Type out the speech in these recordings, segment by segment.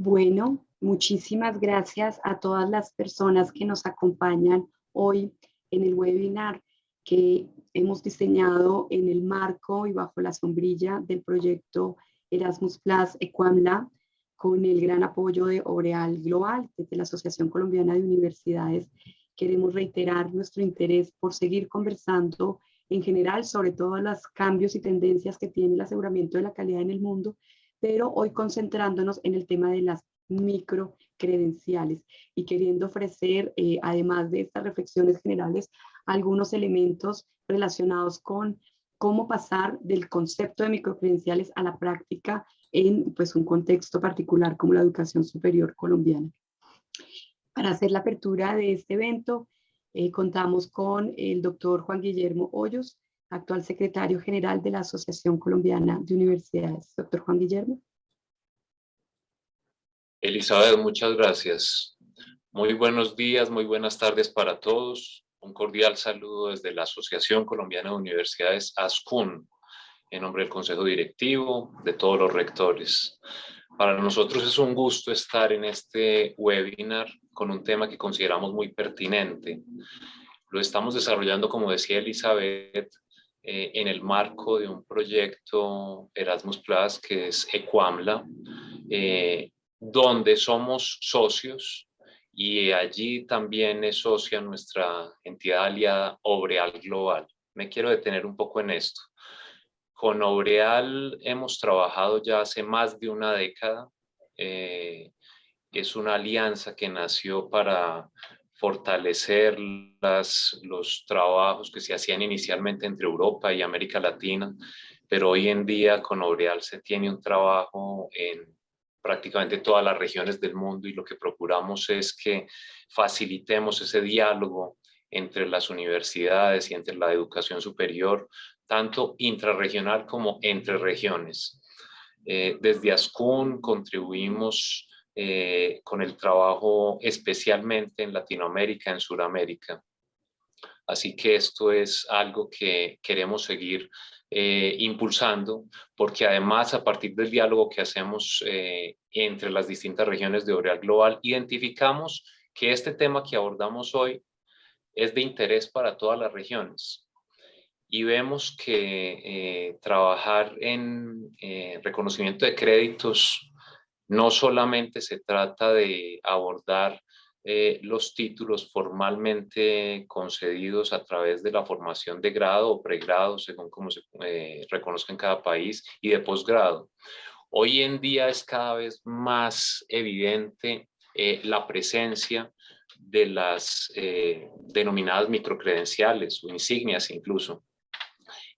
Bueno, muchísimas gracias a todas las personas que nos acompañan hoy en el webinar que hemos diseñado en el marco y bajo la sombrilla del proyecto Erasmus Plus Ecuamla, con el gran apoyo de Oreal Global, desde la Asociación Colombiana de Universidades. Queremos reiterar nuestro interés por seguir conversando en general sobre todos los cambios y tendencias que tiene el aseguramiento de la calidad en el mundo, pero hoy concentrándonos en el tema de las microcredenciales y queriendo ofrecer, además de estas reflexiones generales, algunos elementos relacionados con cómo pasar del concepto de microcredenciales a la práctica en pues, un contexto particular como la educación superior colombiana. Para hacer la apertura de este evento, contamos con el doctor Juan Guillermo Hoyos, actual secretario general de la Asociación Colombiana de Universidades. Doctor Juan Guillermo. Elizabeth, muchas gracias. Muy buenos días, muy buenas tardes para todos. Un cordial saludo desde la Asociación Colombiana de Universidades, ASCUN, en nombre del Consejo Directivo, de todos los rectores. Para nosotros es un gusto estar en este webinar con un tema que consideramos muy pertinente. Lo estamos desarrollando, como decía Elizabeth, en el marco de un proyecto Erasmus Plus que es Ecuamla, donde somos socios y allí también es socia nuestra entidad aliada Obreal Global. Me quiero detener un poco en esto. Con Obreal hemos trabajado ya hace más de una década. Es una alianza que nació para fortalecer los trabajos que se hacían inicialmente entre Europa y América Latina, pero hoy en día con Obreal se tiene un trabajo en prácticamente todas las regiones del mundo y lo que procuramos es que facilitemos ese diálogo entre las universidades y entre la educación superior, tanto intrarregional como entre regiones. Desde ASCUN contribuimos con el trabajo especialmente en Latinoamérica, en Sudamérica. Así que esto es algo que queremos seguir impulsando, porque además a partir del diálogo que hacemos entre las distintas regiones de Obreal Global, identificamos que este tema que abordamos hoy es de interés para todas las regiones. Y vemos que trabajar en reconocimiento de créditos no solamente se trata de abordar los títulos formalmente concedidos a través de la formación de grado o pregrado, según como se reconozca en cada país, y de posgrado. Hoy en día es cada vez más evidente la presencia de las denominadas microcredenciales o insignias incluso,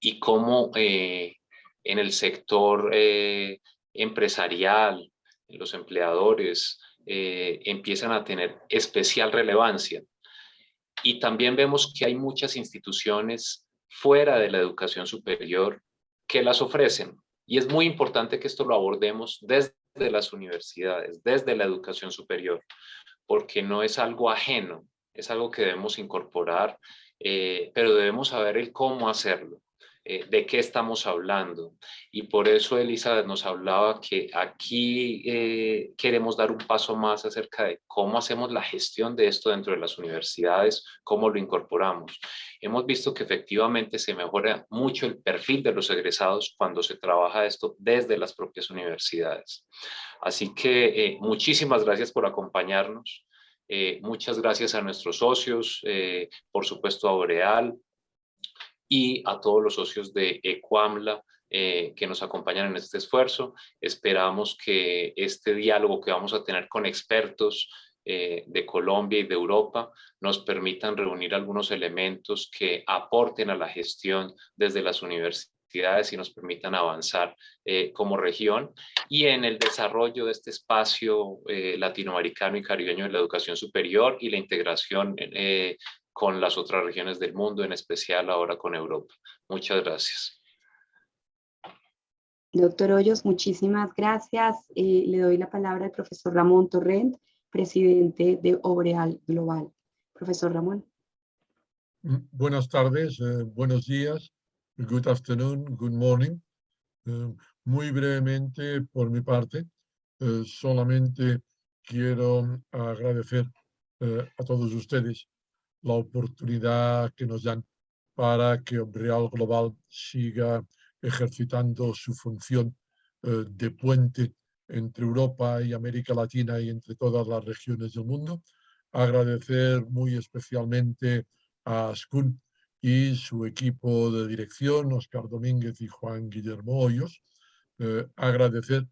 y cómo en el sector empresarial, los empleadores empiezan a tener especial relevancia. Y también vemos que hay muchas instituciones fuera de la educación superior que las ofrecen. Y es muy importante que esto lo abordemos desde las universidades, desde la educación superior, porque no es algo ajeno, es algo que debemos incorporar, pero debemos saber el cómo hacerlo. De qué estamos hablando. Y por eso Elizabeth nos hablaba que aquí queremos dar un paso más acerca de cómo hacemos la gestión de esto dentro de las universidades, cómo lo incorporamos. Hemos visto que efectivamente se mejora mucho el perfil de los egresados cuando se trabaja esto desde las propias universidades. Así que muchísimas gracias por acompañarnos. Muchas gracias a nuestros socios, por supuesto a Boreal, y a todos los socios de Ecuamla que nos acompañan en este esfuerzo. Esperamos que este diálogo que vamos a tener con expertos de Colombia y de Europa nos permitan reunir algunos elementos que aporten a la gestión desde las universidades y nos permitan avanzar como región y en el desarrollo de este espacio latinoamericano y caribeño de la educación superior y la integración con las otras regiones del mundo, en especial ahora con Europa. Muchas gracias. Doctor Hoyos, muchísimas gracias. Le doy la palabra al profesor Ramón Torrent, presidente de Obreal Global. Profesor Ramón. Buenas tardes, buenos días, good afternoon, good morning. Muy brevemente por mi parte, Solamente quiero agradecer a todos ustedes la oportunidad que nos dan para que Umbrial Global siga ejercitando su función de puente entre Europa y América Latina y entre todas las regiones del mundo. Agradecer muy especialmente a Ascun y su equipo de dirección, Óscar Domínguez y Juan Guillermo Hoyos. Agradecer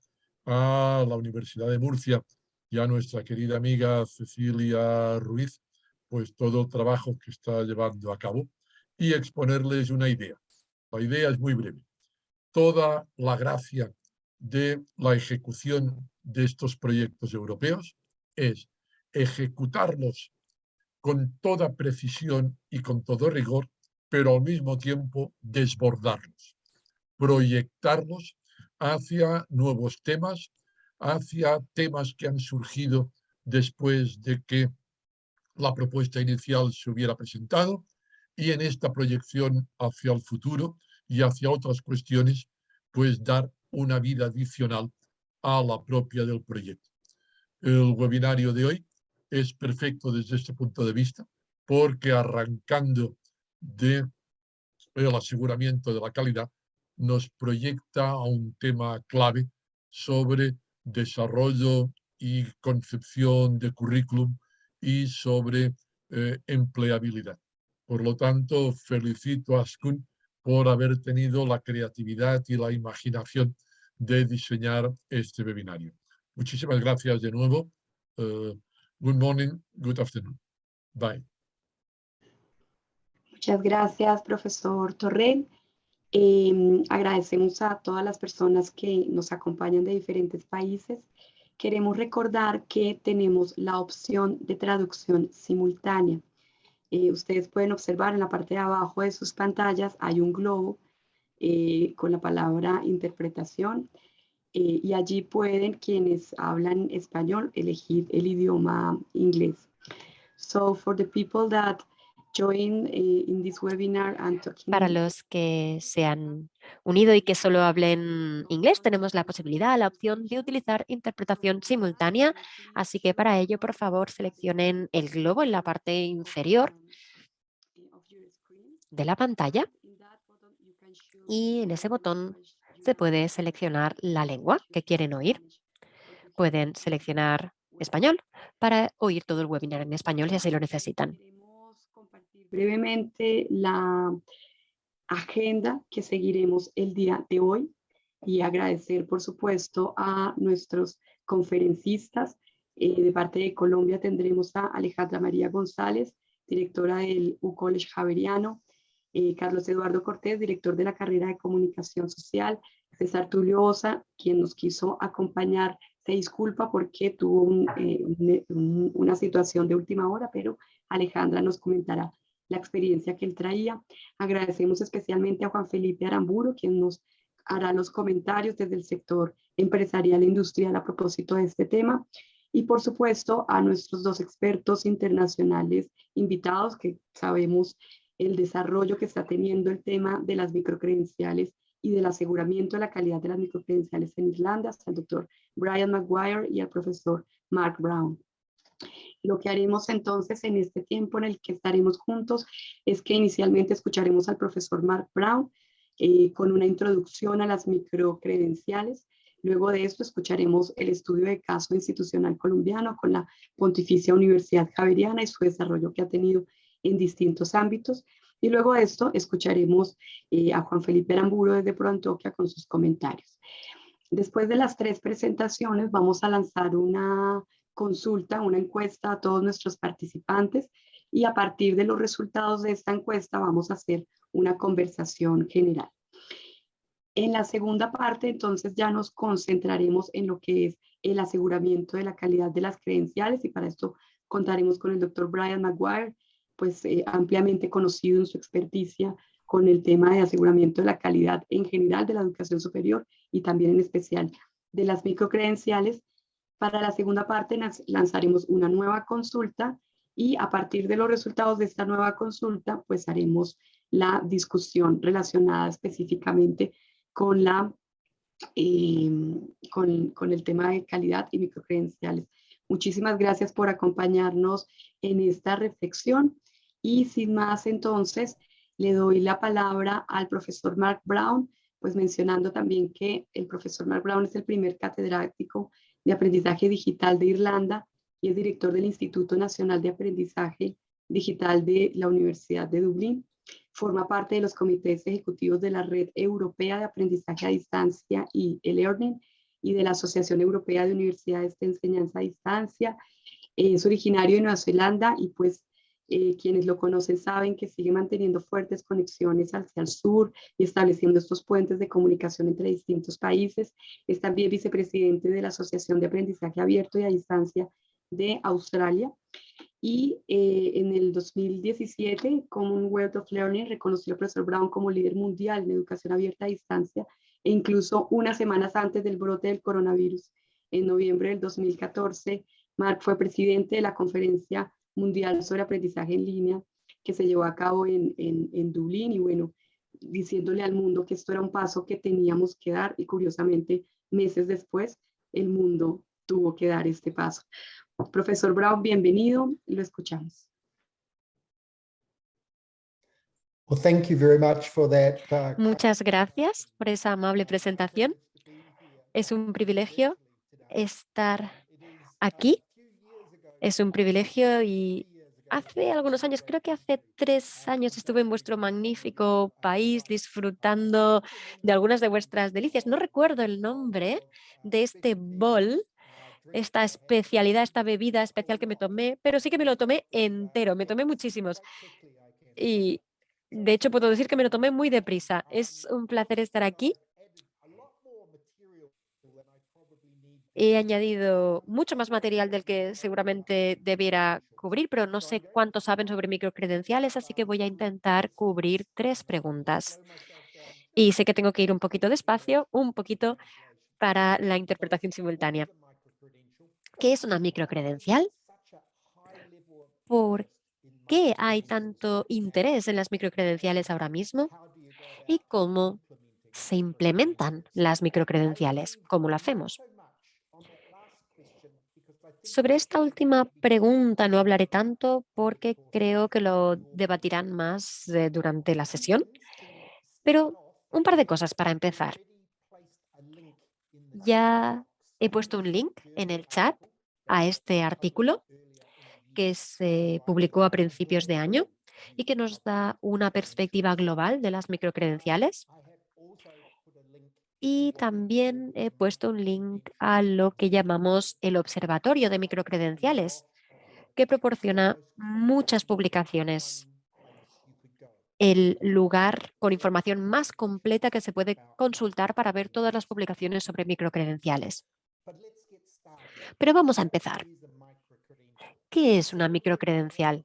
a la Universidad de Murcia y a nuestra querida amiga Cecilia Ruiz, pues todo el trabajo que está llevando a cabo, y exponerles una idea. La idea es muy breve. Toda la gracia de la ejecución de estos proyectos europeos es ejecutarlos con toda precisión y con todo rigor, pero al mismo tiempo desbordarlos, proyectarlos hacia nuevos temas, hacia temas que han surgido después de que la propuesta inicial se hubiera presentado, y en esta proyección hacia el futuro y hacia otras cuestiones, pues dar una vida adicional a la propia del proyecto. El webinario de hoy es perfecto desde este punto de vista, porque arrancando del aseguramiento de la calidad, nos proyecta a un tema clave sobre desarrollo y concepción de currículum y sobre empleabilidad. Por lo tanto, felicito a Ascun por haber tenido la creatividad y la imaginación de diseñar este webinario. Muchísimas gracias de nuevo. Good morning, good afternoon. Bye. Muchas gracias, profesor Torrent. Agradecemos a todas las personas que nos acompañan de diferentes países. Queremos recordar que tenemos la opción de traducción simultánea. Ustedes pueden observar en la parte de abajo de sus pantallas hay un globo con la palabra interpretación y allí pueden quienes hablan español elegir el idioma inglés. So for the people that join in this webinar and talking... Para los que se han unido y que solo hablen inglés, tenemos la posibilidad, la opción de utilizar interpretación simultánea. Así que para ello, por favor, seleccionen el globo en la parte inferior de la pantalla y en ese botón se puede seleccionar la lengua que quieren oír. Pueden seleccionar español para oír todo el webinar en español si así lo necesitan. Queremos compartir brevemente la agenda que seguiremos el día de hoy y agradecer, por supuesto, a nuestros conferencistas. De parte de Colombia tendremos a Alejandra María González, directora del U-College Javeriano, Carlos Eduardo Cortés, director de la carrera de Comunicación Social, César Tulio Osa, quien nos quiso acompañar, se disculpa porque tuvo una situación de última hora, pero Alejandra nos comentará la experiencia que él traía. Agradecemos especialmente a Juan Felipe Aramburu, quien nos hará los comentarios desde el sector empresarial e industrial a propósito de este tema. Y por supuesto a nuestros dos expertos internacionales invitados, que sabemos el desarrollo que está teniendo el tema de las microcredenciales y del aseguramiento de la calidad de las microcredenciales en Irlanda, hasta el doctor Brian Maguire y al profesor Mark Brown. Lo que haremos entonces en este tiempo en el que estaremos juntos es que inicialmente escucharemos al profesor Mark Brown con una introducción a las microcredenciales. Luego de esto escucharemos el estudio de caso institucional colombiano con la Pontificia Universidad Javeriana y su desarrollo que ha tenido en distintos ámbitos. Y luego de esto escucharemos a Juan Felipe Aramburu desde ProAntioquia con sus comentarios. Después de las 3 presentaciones vamos a lanzar una consulta, una encuesta a todos nuestros participantes y a partir de los resultados de esta encuesta vamos a hacer una conversación general. En la segunda parte entonces ya nos concentraremos en lo que es el aseguramiento de la calidad de las credenciales y para esto contaremos con el doctor Brian Maguire, pues ampliamente conocido en su experticia con el tema de aseguramiento de la calidad en general de la educación superior y también en especial de las microcredenciales. Para la segunda parte lanzaremos una nueva consulta y a partir de los resultados de esta nueva consulta, pues haremos la discusión relacionada específicamente con la con el tema de calidad y microcredenciales. Muchísimas gracias por acompañarnos en esta reflexión y sin más entonces le doy la palabra al profesor Mark Brown, pues mencionando también que el profesor Mark Brown es el primer catedrático de aprendizaje digital de Irlanda y es director del Instituto Nacional de Aprendizaje Digital de la Universidad de Dublín. Forma parte de los comités ejecutivos de la Red Europea de Aprendizaje a Distancia y e-Learning y de la Asociación Europea de Universidades de Enseñanza a Distancia. Es originario de Nueva Zelanda y pues quienes lo conocen saben que sigue manteniendo fuertes conexiones hacia el sur y estableciendo estos puentes de comunicación entre distintos países. Es también vicepresidente de la Asociación de Aprendizaje Abierto y a Distancia de Australia. Y en el 2017, Commonwealth of Learning reconoció al profesor Brown como líder mundial en educación abierta a distancia e incluso unas semanas antes del brote del coronavirus. En noviembre del 2014, Mark fue presidente de la Conferencia Mundial sobre Aprendizaje en Línea que se llevó a cabo en Dublín y bueno, diciéndole al mundo que esto era un paso que teníamos que dar y curiosamente meses después el mundo tuvo que dar este paso. Profesor Brown, bienvenido, lo escuchamos. Muchas gracias por esa amable presentación. Es un privilegio estar aquí. Es un privilegio y hace algunos años, creo que hace 3 años, estuve en vuestro magnífico país disfrutando de algunas de vuestras delicias. No recuerdo el nombre de este bol, esta especialidad, esta bebida especial que me tomé, pero sí que me lo tomé entero, me tomé muchísimos. Y de hecho puedo decir que me lo tomé muy deprisa. Es un placer estar aquí. He añadido mucho más material del que seguramente debiera cubrir, pero no sé cuánto saben sobre microcredenciales, así que voy a intentar cubrir 3 preguntas. Y sé que tengo que ir un poquito despacio, un poquito para la interpretación simultánea. ¿Qué es una microcredencial? ¿Por qué hay tanto interés en las microcredenciales ahora mismo? ¿Y cómo se implementan las microcredenciales? ¿Cómo lo hacemos? Sobre esta última pregunta no hablaré tanto porque creo que lo debatirán más durante la sesión, pero un par de cosas para empezar. Ya he puesto un link en el chat a este artículo que se publicó a principios de año y que nos da una perspectiva global de las microcredenciales. Y también he puesto un link a lo que llamamos el Observatorio de Microcredenciales, que proporciona muchas publicaciones. El lugar con información más completa que se puede consultar para ver todas las publicaciones sobre microcredenciales. Pero vamos a empezar. ¿Qué es una microcredencial?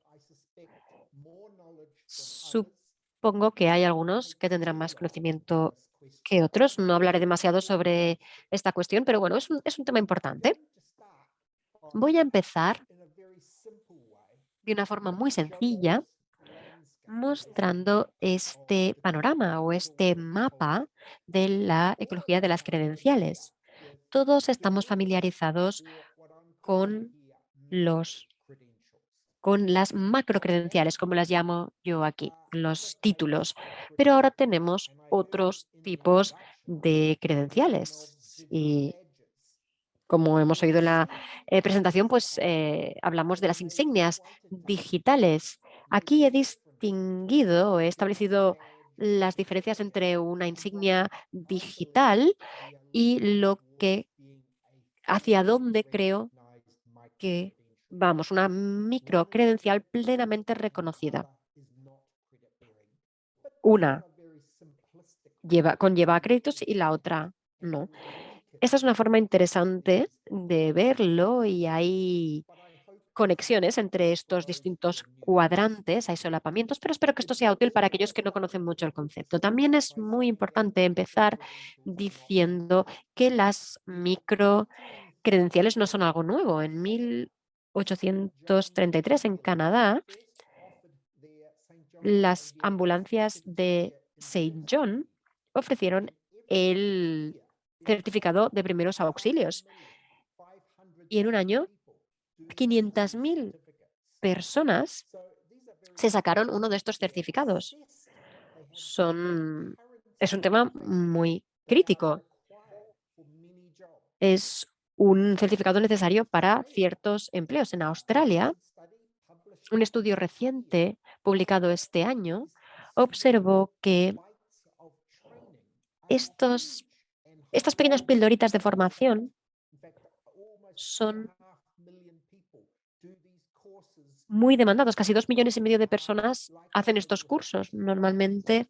Supongo que hay algunos que tendrán más conocimiento que otros. No hablaré demasiado sobre esta cuestión, pero bueno, es un tema importante. Voy a empezar de una forma muy sencilla mostrando este panorama o este mapa de la ecología de las credenciales. Todos estamos familiarizados con las macrocredenciales, como las llamo yo aquí, los títulos. Pero ahora tenemos otros tipos de credenciales. Y como hemos oído en la presentación, pues hablamos de las insignias digitales. Aquí he distinguido, he establecido las diferencias entre una insignia digital y hacia dónde creo que vamos, una microcredencial plenamente reconocida. Una conlleva créditos y la otra no. Esta es una forma interesante de verlo y hay conexiones entre estos distintos cuadrantes, hay solapamientos, pero espero que esto sea útil para aquellos que no conocen mucho el concepto. También es muy importante empezar diciendo que las microcredenciales no son algo nuevo. En 1833 en Canadá, las ambulancias de Saint John ofrecieron el certificado de primeros auxilios. Y en un año, 500.000 personas se sacaron uno de estos certificados. Es un tema muy crítico. Es un certificado necesario para ciertos empleos. En Australia, un estudio reciente publicado este año observó que estas pequeñas pildoritas de formación son muy demandados. Casi 2,5 millones de personas hacen estos cursos. Normalmente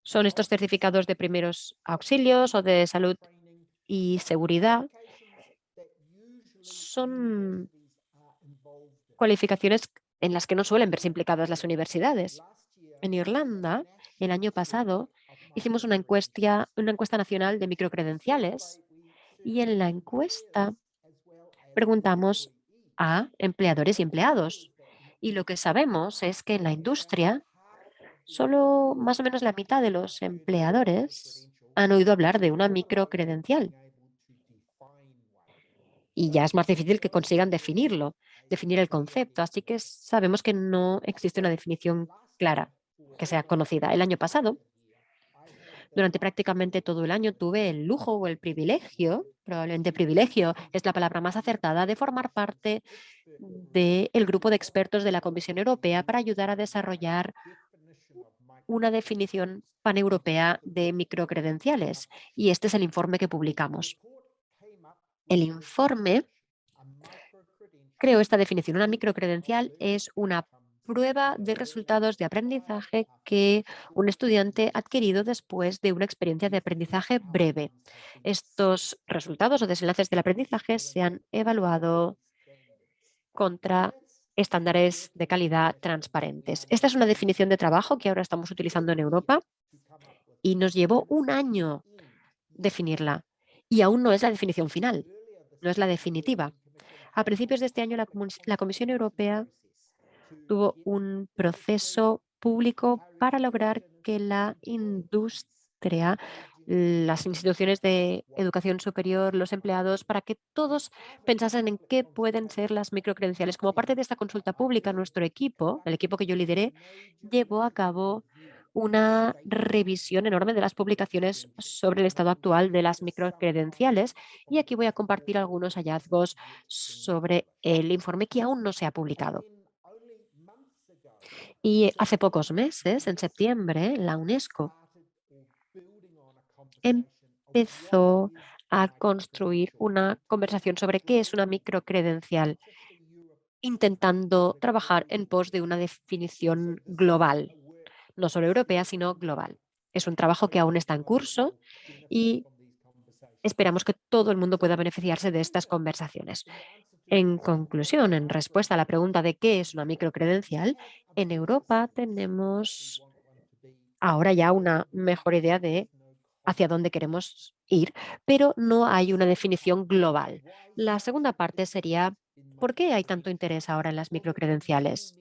son estos certificados de primeros auxilios o de salud y seguridad. Son cualificaciones en las que no suelen verse implicadas las universidades. En Irlanda, el año pasado, hicimos una encuesta nacional de microcredenciales y en la encuesta preguntamos a empleadores y empleados. Y lo que sabemos es que en la industria, solo más o menos la mitad de los empleadores han oído hablar de una microcredencial. Y ya es más difícil que consigan definir el concepto. Así que sabemos que no existe una definición clara que sea conocida. El año pasado, durante prácticamente todo el año, tuve el lujo o el privilegio, probablemente privilegio es la palabra más acertada, de formar parte del grupo de expertos de la Comisión Europea para ayudar a desarrollar una definición paneuropea de microcredenciales. Y este es el informe que publicamos. El informe creó esta definición. Una microcredencial es una prueba de resultados de aprendizaje que un estudiante ha adquirido después de una experiencia de aprendizaje breve. Estos resultados o desenlaces del aprendizaje se han evaluado contra estándares de calidad transparentes. Esta es una definición de trabajo que ahora estamos utilizando en Europa y nos llevó un año definirla. Y aún no es la definición final, no es la definitiva. A principios de este año, la Comisión Europea tuvo un proceso público para lograr que la industria, las instituciones de educación superior, los empleados, para que todos pensasen en qué pueden ser las microcredenciales. Como parte de esta consulta pública, nuestro equipo, el equipo que yo lideré, llevó a cabo una revisión enorme de las publicaciones sobre el estado actual de las microcredenciales y aquí voy a compartir algunos hallazgos sobre el informe que aún no se ha publicado. Y hace pocos meses, en septiembre, la UNESCO empezó a construir una conversación sobre qué es una microcredencial, intentando trabajar en pos de una definición global, no solo europea, sino global. Es un trabajo que aún está en curso y esperamos que todo el mundo pueda beneficiarse de estas conversaciones. En conclusión, en respuesta a la pregunta de qué es una microcredencial, en Europa tenemos ahora ya una mejor idea de hacia dónde queremos ir, pero no hay una definición global. La segunda parte sería, ¿por qué hay tanto interés ahora en las microcredenciales?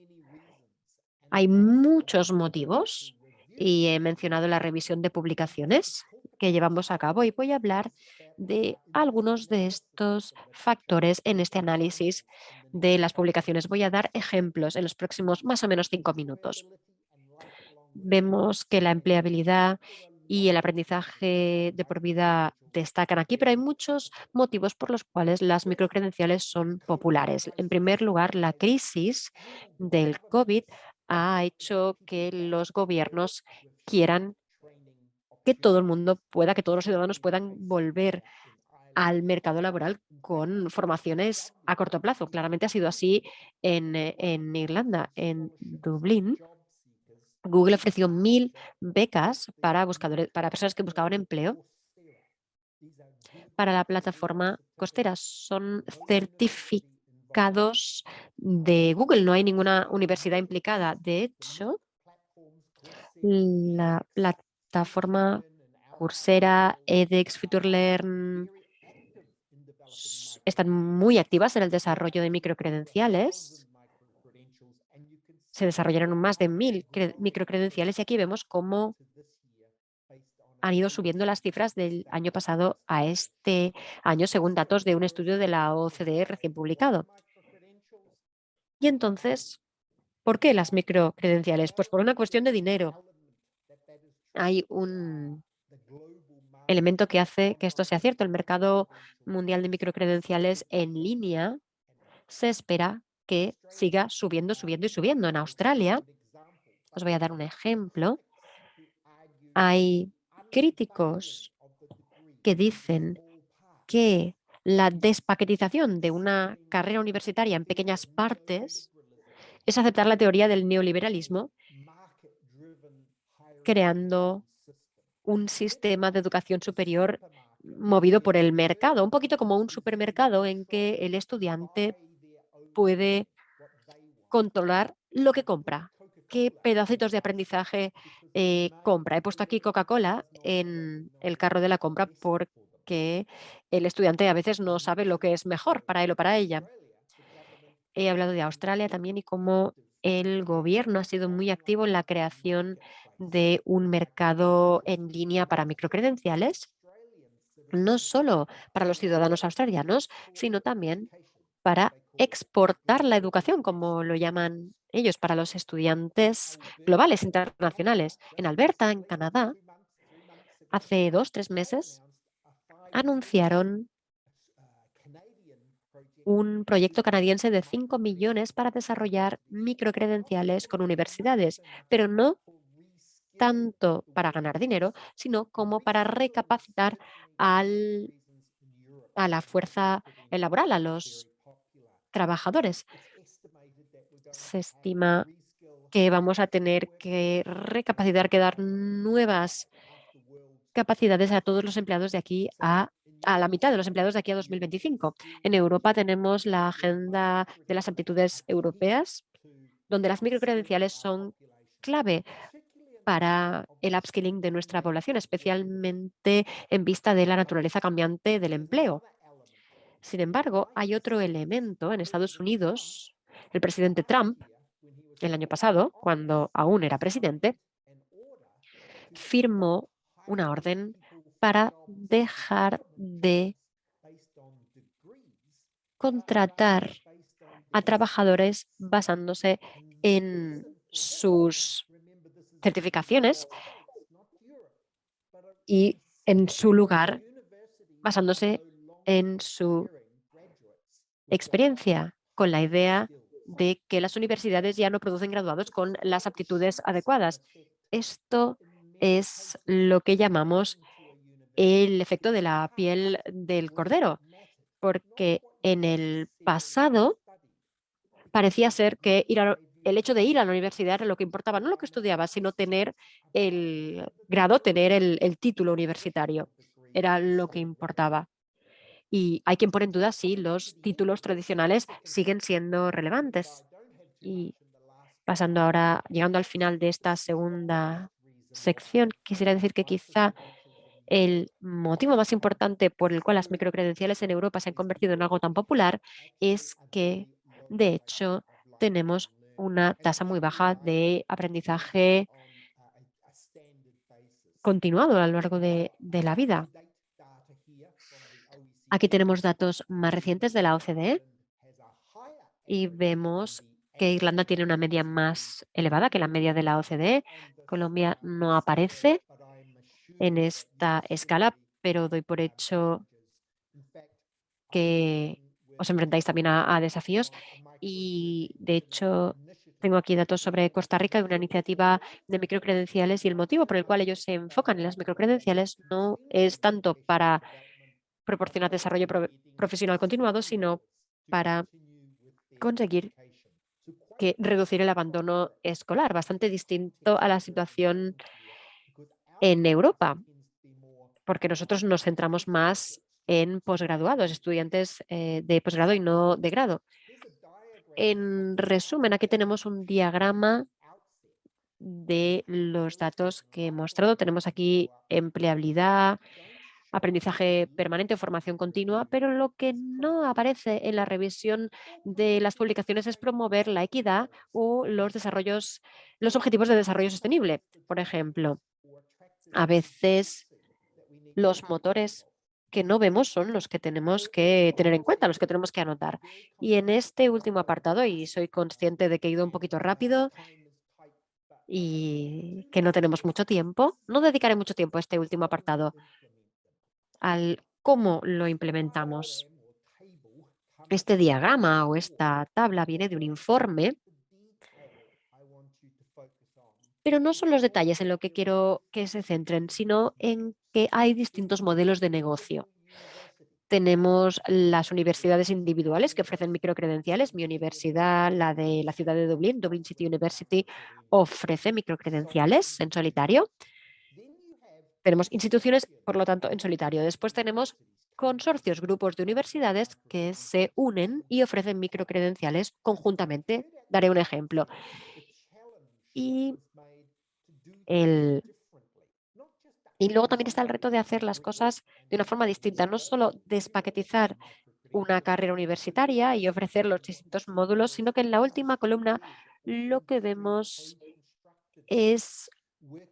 Hay muchos motivos y he mencionado la revisión de publicaciones que llevamos a cabo y voy a hablar de algunos de estos factores en este análisis de las publicaciones. Voy a dar ejemplos en los próximos más o menos 5 minutos. Vemos que la empleabilidad y el aprendizaje de por vida destacan aquí, pero hay muchos motivos por los cuales las microcredenciales son populares. En primer lugar, la crisis del COVID ha hecho que los gobiernos quieran que todo el mundo pueda, que todos los ciudadanos puedan volver al mercado laboral con formaciones a corto plazo. Claramente ha sido así en Irlanda, en Dublín. Google ofreció 1.000 becas para personas que buscaban empleo para la plataforma costera. Son certificados de Google, no hay ninguna universidad implicada. De hecho, la plataforma Coursera, edX, FutureLearn están muy activas en el desarrollo de microcredenciales. Se desarrollaron más de 1.000 microcredenciales y aquí vemos cómo han ido subiendo las cifras del año pasado a este año, según datos de un estudio de la OCDE recién publicado. Y entonces, ¿por qué las microcredenciales? Pues por una cuestión de dinero. Hay un elemento que hace que esto sea cierto. El mercado mundial de microcredenciales en línea se espera que siga subiendo, subiendo y subiendo. En Australia, os voy a dar un ejemplo, hay críticos que dicen que la despaquetización de una carrera universitaria en pequeñas partes es aceptar la teoría del neoliberalismo, creando un sistema de educación superior movido por el mercado, un poquito como un supermercado en que el estudiante puede controlar lo que compra, qué pedacitos de aprendizaje compra. He puesto aquí Coca-Cola en el carro de la compra porque el estudiante a veces no sabe lo que es mejor para él o para ella. He hablado de Australia también y cómo el gobierno ha sido muy activo en la creación de un mercado en línea para microcredenciales, no solo para los ciudadanos australianos, sino también para exportar la educación, como lo llaman ellos, para los estudiantes globales, internacionales. En Alberta, en Canadá, hace 2 o 3 meses, anunciaron un proyecto canadiense de 5 millones para desarrollar microcredenciales con universidades, pero no tanto para ganar dinero, sino como para recapacitar a la fuerza laboral, a los trabajadores. Se estima que vamos a tener que recapacitar, que dar nuevas capacidades a todos los empleados de aquí a la mitad de los empleados de aquí a 2025. En Europa tenemos la Agenda de las Aptitudes Europeas, donde las microcredenciales son clave para el upskilling de nuestra población, especialmente en vista de la naturaleza cambiante del empleo. Sin embargo, hay otro elemento en Estados Unidos. El presidente Trump, el año pasado, cuando aún era presidente, firmó una orden para dejar de contratar a trabajadores basándose en sus certificaciones y en su lugar basándose en su experiencia, con la idea de que las universidades ya no producen graduados con las aptitudes adecuadas. Esto es lo que llamamos el efecto de la piel del cordero, porque en el pasado parecía ser que el hecho de ir a la universidad era lo que importaba, no lo que estudiaba, sino tener el grado, tener el título universitario. Era lo que importaba. Y hay quien pone en duda si los títulos tradicionales siguen siendo relevantes. Y pasando ahora, llegando al final de esta segunda sección, quisiera decir que quizá el motivo más importante por el cual las microcredenciales en Europa se han convertido en algo tan popular es que, de hecho, tenemos una tasa muy baja de aprendizaje continuado a lo largo de la vida. Aquí tenemos datos más recientes de la OCDE y vemos que Irlanda tiene una media más elevada que la media de la OCDE. Colombia no aparece en esta escala, pero doy por hecho que os enfrentáis también a desafíos. Y, de hecho, tengo aquí datos sobre Costa Rica de una iniciativa de microcredenciales y el motivo por el cual ellos se enfocan en las microcredenciales no es tanto para proporcionar desarrollo profesional continuado, sino para conseguir reducir el abandono escolar, bastante distinto a la situación en Europa, porque nosotros nos centramos más en posgraduados, estudiantes de posgrado y no de grado. En resumen, aquí tenemos un diagrama de los datos que he mostrado. Tenemos aquí empleabilidad, aprendizaje permanente o formación continua, pero lo que no aparece en la revisión de las publicaciones es promover la equidad o los objetivos de desarrollo sostenible. Por ejemplo, a veces Los motores que no vemos son los que tenemos que tener en cuenta, los que tenemos que anotar. Y en este último apartado, y soy consciente de que he ido un poquito rápido y que no tenemos mucho tiempo, no dedicaré mucho tiempo a este último apartado, al cómo lo implementamos. Este diagrama o esta tabla viene de un informe, pero no son los detalles en lo que quiero que se centren, sino en que hay distintos modelos de negocio. Tenemos las universidades individuales que ofrecen microcredenciales. Mi universidad, la de la ciudad de Dublín, Dublin City University, ofrece microcredenciales en solitario. Tenemos instituciones, por lo tanto, en solitario. Después tenemos consorcios, grupos de universidades que se unen y ofrecen microcredenciales conjuntamente. Daré un ejemplo. Y luego también está el reto de hacer las cosas de una forma distinta, no solo despaquetizar una carrera universitaria y ofrecer los distintos módulos, sino que en la última columna lo que vemos es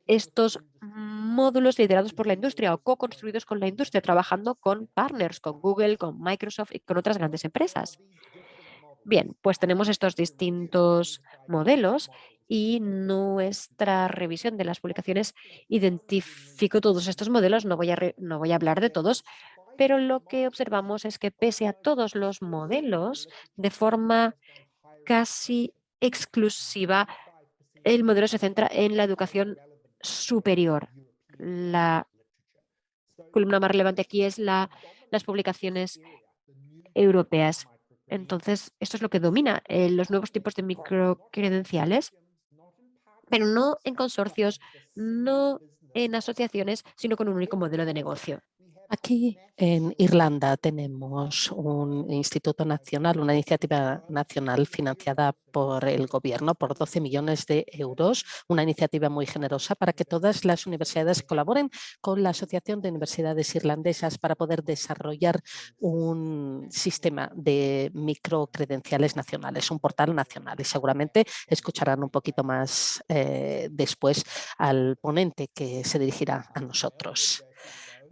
estos módulos liderados por la industria o co-construidos con la industria, trabajando con partners, con Google, con Microsoft y con otras grandes empresas. Bien, pues tenemos estos distintos modelos y nuestra revisión de las publicaciones identificó todos estos modelos. No voy a hablar de todos, pero lo que observamos es que pese a todos los modelos, de forma casi exclusiva, el modelo se centra en la educación superior. La columna más relevante aquí es las publicaciones europeas. Entonces, esto es lo que domina los nuevos tipos de microcredenciales, pero no en consorcios, no en asociaciones, sino con un único modelo de negocio. Aquí en Irlanda tenemos un instituto nacional, una iniciativa nacional financiada por el gobierno por 12 millones de euros, una iniciativa muy generosa para que todas las universidades colaboren con la Asociación de Universidades Irlandesas para poder desarrollar un sistema de microcredenciales nacionales, un portal nacional. Y seguramente escucharán un poquito más después al ponente que se dirigirá a nosotros.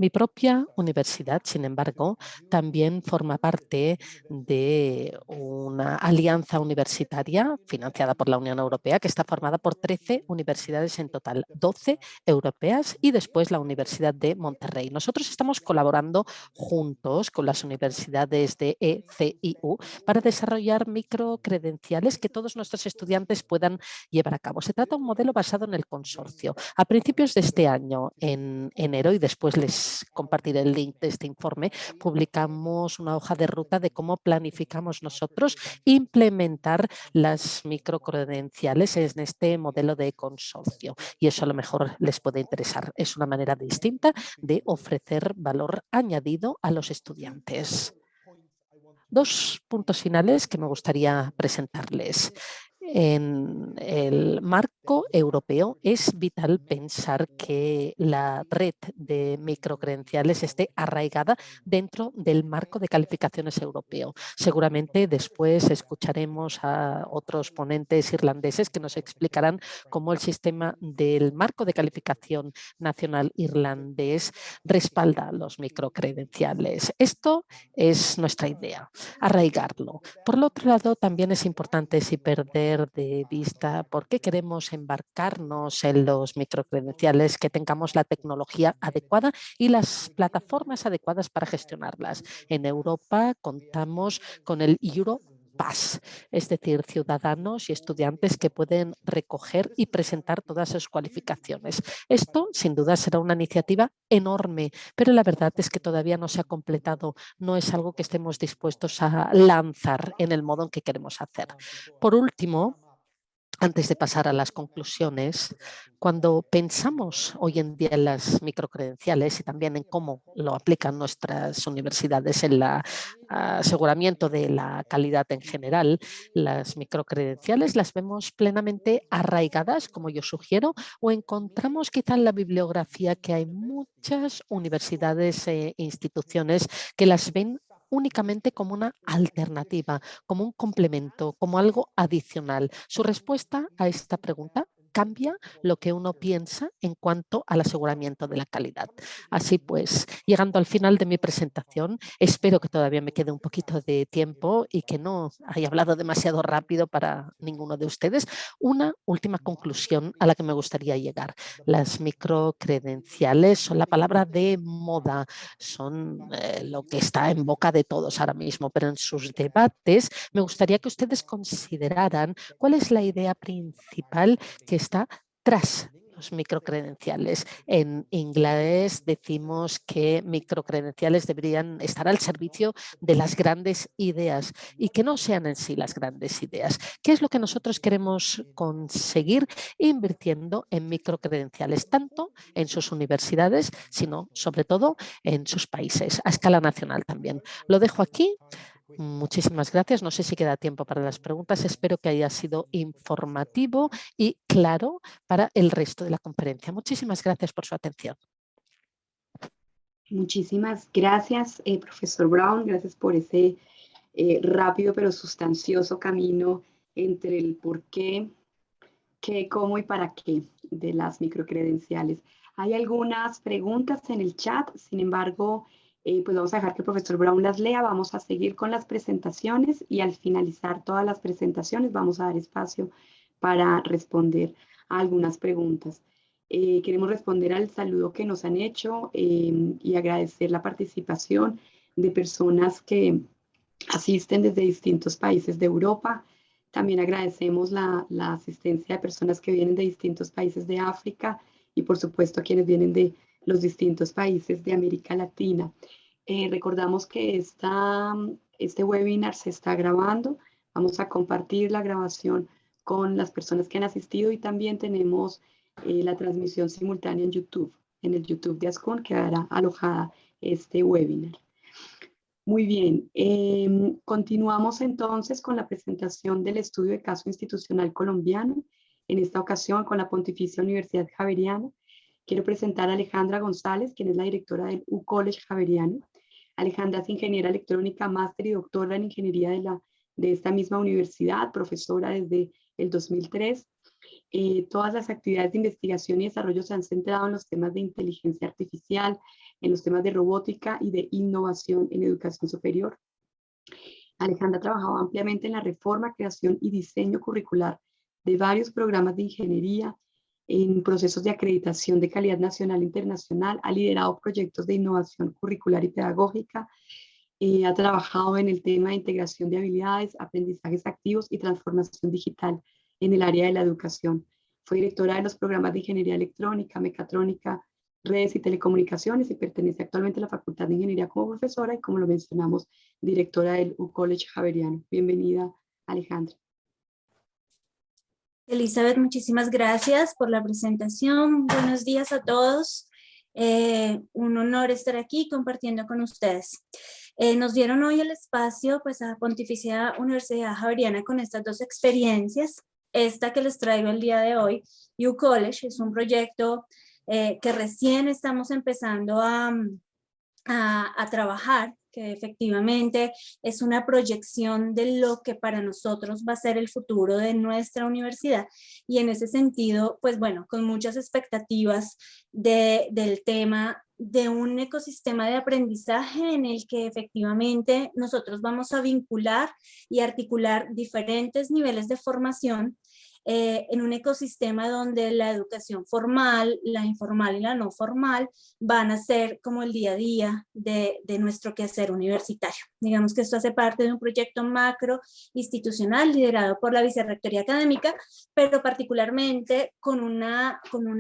Mi propia universidad, sin embargo, también forma parte de una alianza universitaria financiada por la Unión Europea que está formada por 13 universidades en total, 12 europeas y después la Universidad de Monterrey. Nosotros estamos colaborando juntos con las universidades de ECIU para desarrollar microcredenciales que todos nuestros estudiantes puedan llevar a cabo. Se trata de un modelo basado en el consorcio. A principios de este año, en enero, y después les compartiré el link de este informe, publicamos una hoja de ruta de cómo planificamos nosotros implementar las microcredenciales en este modelo de consorcio. Y eso a lo mejor les puede interesar. Es una manera distinta de ofrecer valor añadido a los estudiantes. Dos puntos finales que me gustaría presentarles. En el marco europeo es vital pensar que la red de microcredenciales esté arraigada dentro del marco de calificaciones europeo. Seguramente después escucharemos a otros ponentes irlandeses que nos explicarán cómo el sistema del marco de calificación nacional irlandés respalda los microcredenciales. Esto es nuestra idea, arraigarlo. Por el otro lado, también es importante sin perder de vista por qué queremos embarcarnos en los microcredenciales, que tengamos la tecnología adecuada y las plataformas adecuadas para gestionarlas. En Europa contamos con el Europass, es decir, ciudadanos y estudiantes que pueden recoger y presentar todas sus cualificaciones. Esto, sin duda, será una iniciativa enorme, pero la verdad es que todavía no se ha completado, no es algo que estemos dispuestos a lanzar en el modo en que queremos hacer. Por último, antes de pasar a las conclusiones, cuando pensamos hoy en día en las microcredenciales y también en cómo lo aplican nuestras universidades en el aseguramiento de la calidad en general, las microcredenciales las vemos plenamente arraigadas, como yo sugiero, o encontramos quizá en la bibliografía que hay muchas universidades e instituciones que las ven únicamente como una alternativa, como un complemento, como algo adicional. Su respuesta a esta pregunta cambia lo que uno piensa en cuanto al aseguramiento de la calidad. Así pues, llegando al final de mi presentación, espero que todavía me quede un poquito de tiempo y que no haya hablado demasiado rápido para ninguno de ustedes. Una última conclusión a la que me gustaría llegar. Las microcredenciales son la palabra de moda, son lo que está en boca de todos ahora mismo, pero en sus debates me gustaría que ustedes consideraran cuál es la idea principal que está tras los microcredenciales. En inglés decimos que microcredenciales deberían estar al servicio de las grandes ideas y que no sean en sí las grandes ideas. ¿Qué es lo que nosotros queremos conseguir invirtiendo en microcredenciales, tanto en sus universidades, sino sobre todo en sus países, a escala nacional también? Lo dejo aquí. Muchísimas gracias. No sé si queda tiempo para las preguntas. Espero que haya sido informativo y claro para el resto de la conferencia. Muchísimas gracias por su atención. Muchísimas gracias, profesor Brown. Gracias por ese rápido pero sustancioso camino entre el por qué, cómo y para qué de las microcredenciales. Hay algunas preguntas en el chat, sin embargo, pues vamos a dejar que el profesor Brown las lea. Vamos a seguir con las presentaciones y al finalizar todas las presentaciones vamos a dar espacio para responder a algunas preguntas. Queremos responder al saludo que nos han hecho y agradecer la participación de personas que asisten desde distintos países de Europa. También agradecemos la asistencia de personas que vienen de distintos países de África y por supuesto a quienes vienen de los distintos países de América Latina. Recordamos que este webinar se está grabando. Vamos a compartir la grabación con las personas que han asistido y también tenemos la transmisión simultánea en YouTube. En el YouTube de ASCON quedará alojada este webinar. Muy bien, continuamos entonces con la presentación del estudio de caso institucional colombiano, en esta ocasión con la Pontificia Universidad Javeriana. Quiero presentar a Alejandra González, quien es la directora del U-College Javeriano. Alejandra es ingeniera electrónica, máster y doctora en ingeniería de esta misma universidad, profesora desde el 2003. Todas las actividades de investigación y desarrollo se han centrado en los temas de inteligencia artificial, en los temas de robótica y de innovación en educación superior. Alejandra ha trabajado ampliamente en la reforma, creación y diseño curricular de varios programas de ingeniería, en procesos de acreditación de calidad nacional e internacional, ha liderado proyectos de innovación curricular y pedagógica, ha trabajado en el tema de integración de habilidades, aprendizajes activos y transformación digital en el área de la educación. Fue directora de los programas de ingeniería electrónica, mecatrónica, redes y telecomunicaciones y pertenece actualmente a la Facultad de Ingeniería como profesora y, como lo mencionamos, directora del U-College Javeriano. Bienvenida, Alejandra. Elizabeth, muchísimas gracias por la presentación. Buenos días a todos. Un honor estar aquí compartiendo con ustedes. Nos dieron hoy el espacio pues, a Pontificia Universidad Javeriana con estas dos experiencias. Esta que les traigo el día de hoy, U-College, es un proyecto que recién estamos empezando a trabajar, que efectivamente es una proyección de lo que para nosotros va a ser el futuro de nuestra universidad. Y en ese sentido, pues bueno, con muchas expectativas del tema de un ecosistema de aprendizaje en el que efectivamente nosotros vamos a vincular y articular diferentes niveles de formación en un ecosistema donde la educación formal, la informal y la no formal van a ser como el día a día de nuestro quehacer universitario. Digamos que esto hace parte de un proyecto macro institucional liderado por la Vicerrectoría Académica, pero particularmente con un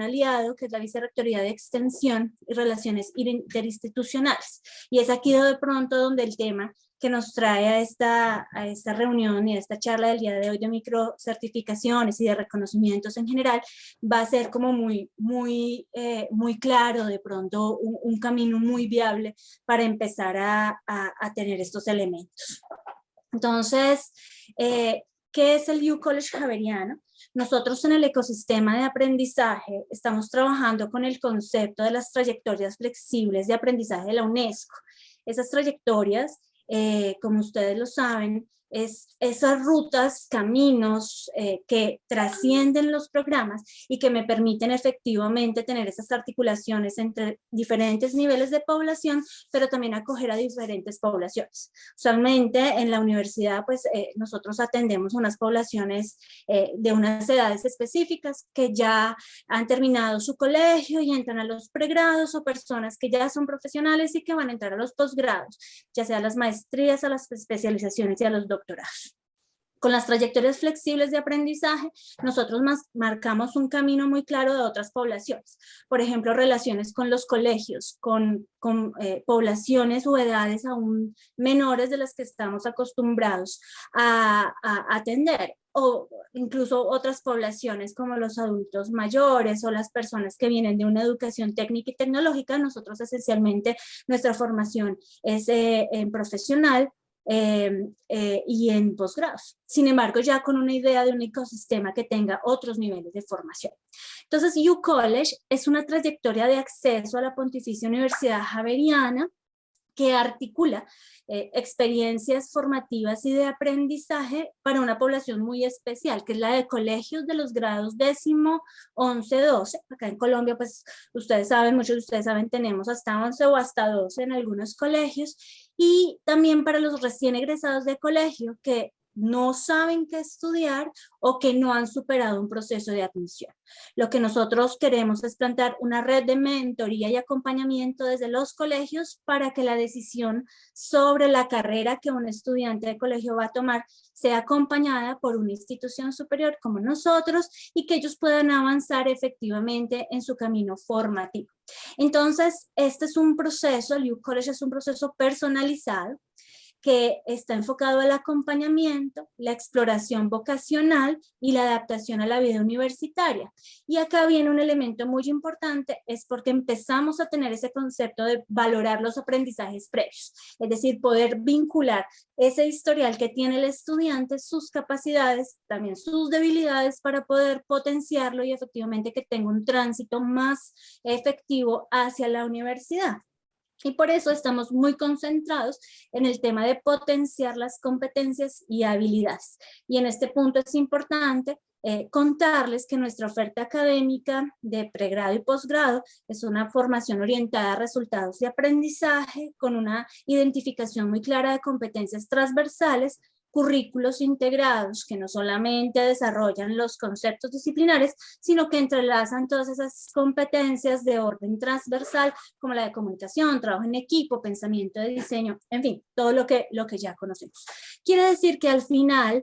aliado que es la Vicerrectoría de Extensión y Relaciones Interinstitucionales. Y es aquí de pronto donde el tema que nos trae a esta reunión y a esta charla del día de hoy de microcertificaciones y de reconocimientos en general, va a ser como muy claro, de pronto un camino muy viable para empezar a tener estos elementos. Entonces, ¿qué es el U-College Javeriano? Nosotros en el ecosistema de aprendizaje estamos trabajando con el concepto de las trayectorias flexibles de aprendizaje de la UNESCO. Esas trayectorias, como ustedes lo saben, esas rutas, caminos que trascienden los programas y que me permiten efectivamente tener esas articulaciones entre diferentes niveles de población, pero también acoger a diferentes poblaciones. Usualmente en la universidad, pues nosotros atendemos unas poblaciones de unas edades específicas que ya han terminado su colegio y entran a los pregrados, o personas que ya son profesionales y que van a entrar a los posgrados, ya sea a las maestrías, a las especializaciones y a los doctorados. Con las trayectorias flexibles de aprendizaje, nosotros marcamos un camino muy claro de otras poblaciones. Por ejemplo, relaciones con los colegios, con poblaciones o edades aún menores de las que estamos acostumbrados a atender, o incluso otras poblaciones como los adultos mayores o las personas que vienen de una educación técnica y tecnológica. Nosotros esencialmente, nuestra formación es en profesional, y en posgrados. Sin embargo, ya con una idea de un ecosistema que tenga otros niveles de formación. Entonces, UCollege es una trayectoria de acceso a la Pontificia Universidad Javeriana que articula experiencias formativas y de aprendizaje para una población muy especial, que es la de colegios de los grados 10º, 11, 12. Acá en Colombia, pues ustedes saben, muchos de ustedes saben, tenemos hasta 11 o hasta 12 en algunos colegios, y también para los recién egresados de colegio que no saben qué estudiar o que no han superado un proceso de admisión. Lo que nosotros queremos es plantar una red de mentoría y acompañamiento desde los colegios para que la decisión sobre la carrera que un estudiante de colegio va a tomar sea acompañada por una institución superior como nosotros, y que ellos puedan avanzar efectivamente en su camino formativo. Entonces, este es un proceso, el UCollege es un proceso personalizado que está enfocado al acompañamiento, la exploración vocacional y la adaptación a la vida universitaria. Y acá viene un elemento muy importante, es porque empezamos a tener ese concepto de valorar los aprendizajes previos, es decir, poder vincular ese historial que tiene el estudiante, sus capacidades, también sus debilidades, para poder potenciarlo y efectivamente que tenga un tránsito más efectivo hacia la universidad. Y por eso estamos muy concentrados en el tema de potenciar las competencias y habilidades. Y en este punto es importante contarles que nuestra oferta académica de pregrado y posgrado es una formación orientada a resultados de aprendizaje con una identificación muy clara de competencias transversales, currículos integrados que no solamente desarrollan los conceptos disciplinares, sino que entrelazan todas esas competencias de orden transversal, como la de comunicación, trabajo en equipo, pensamiento de diseño, en fin, todo lo que ya conocemos. Quiere decir que al final,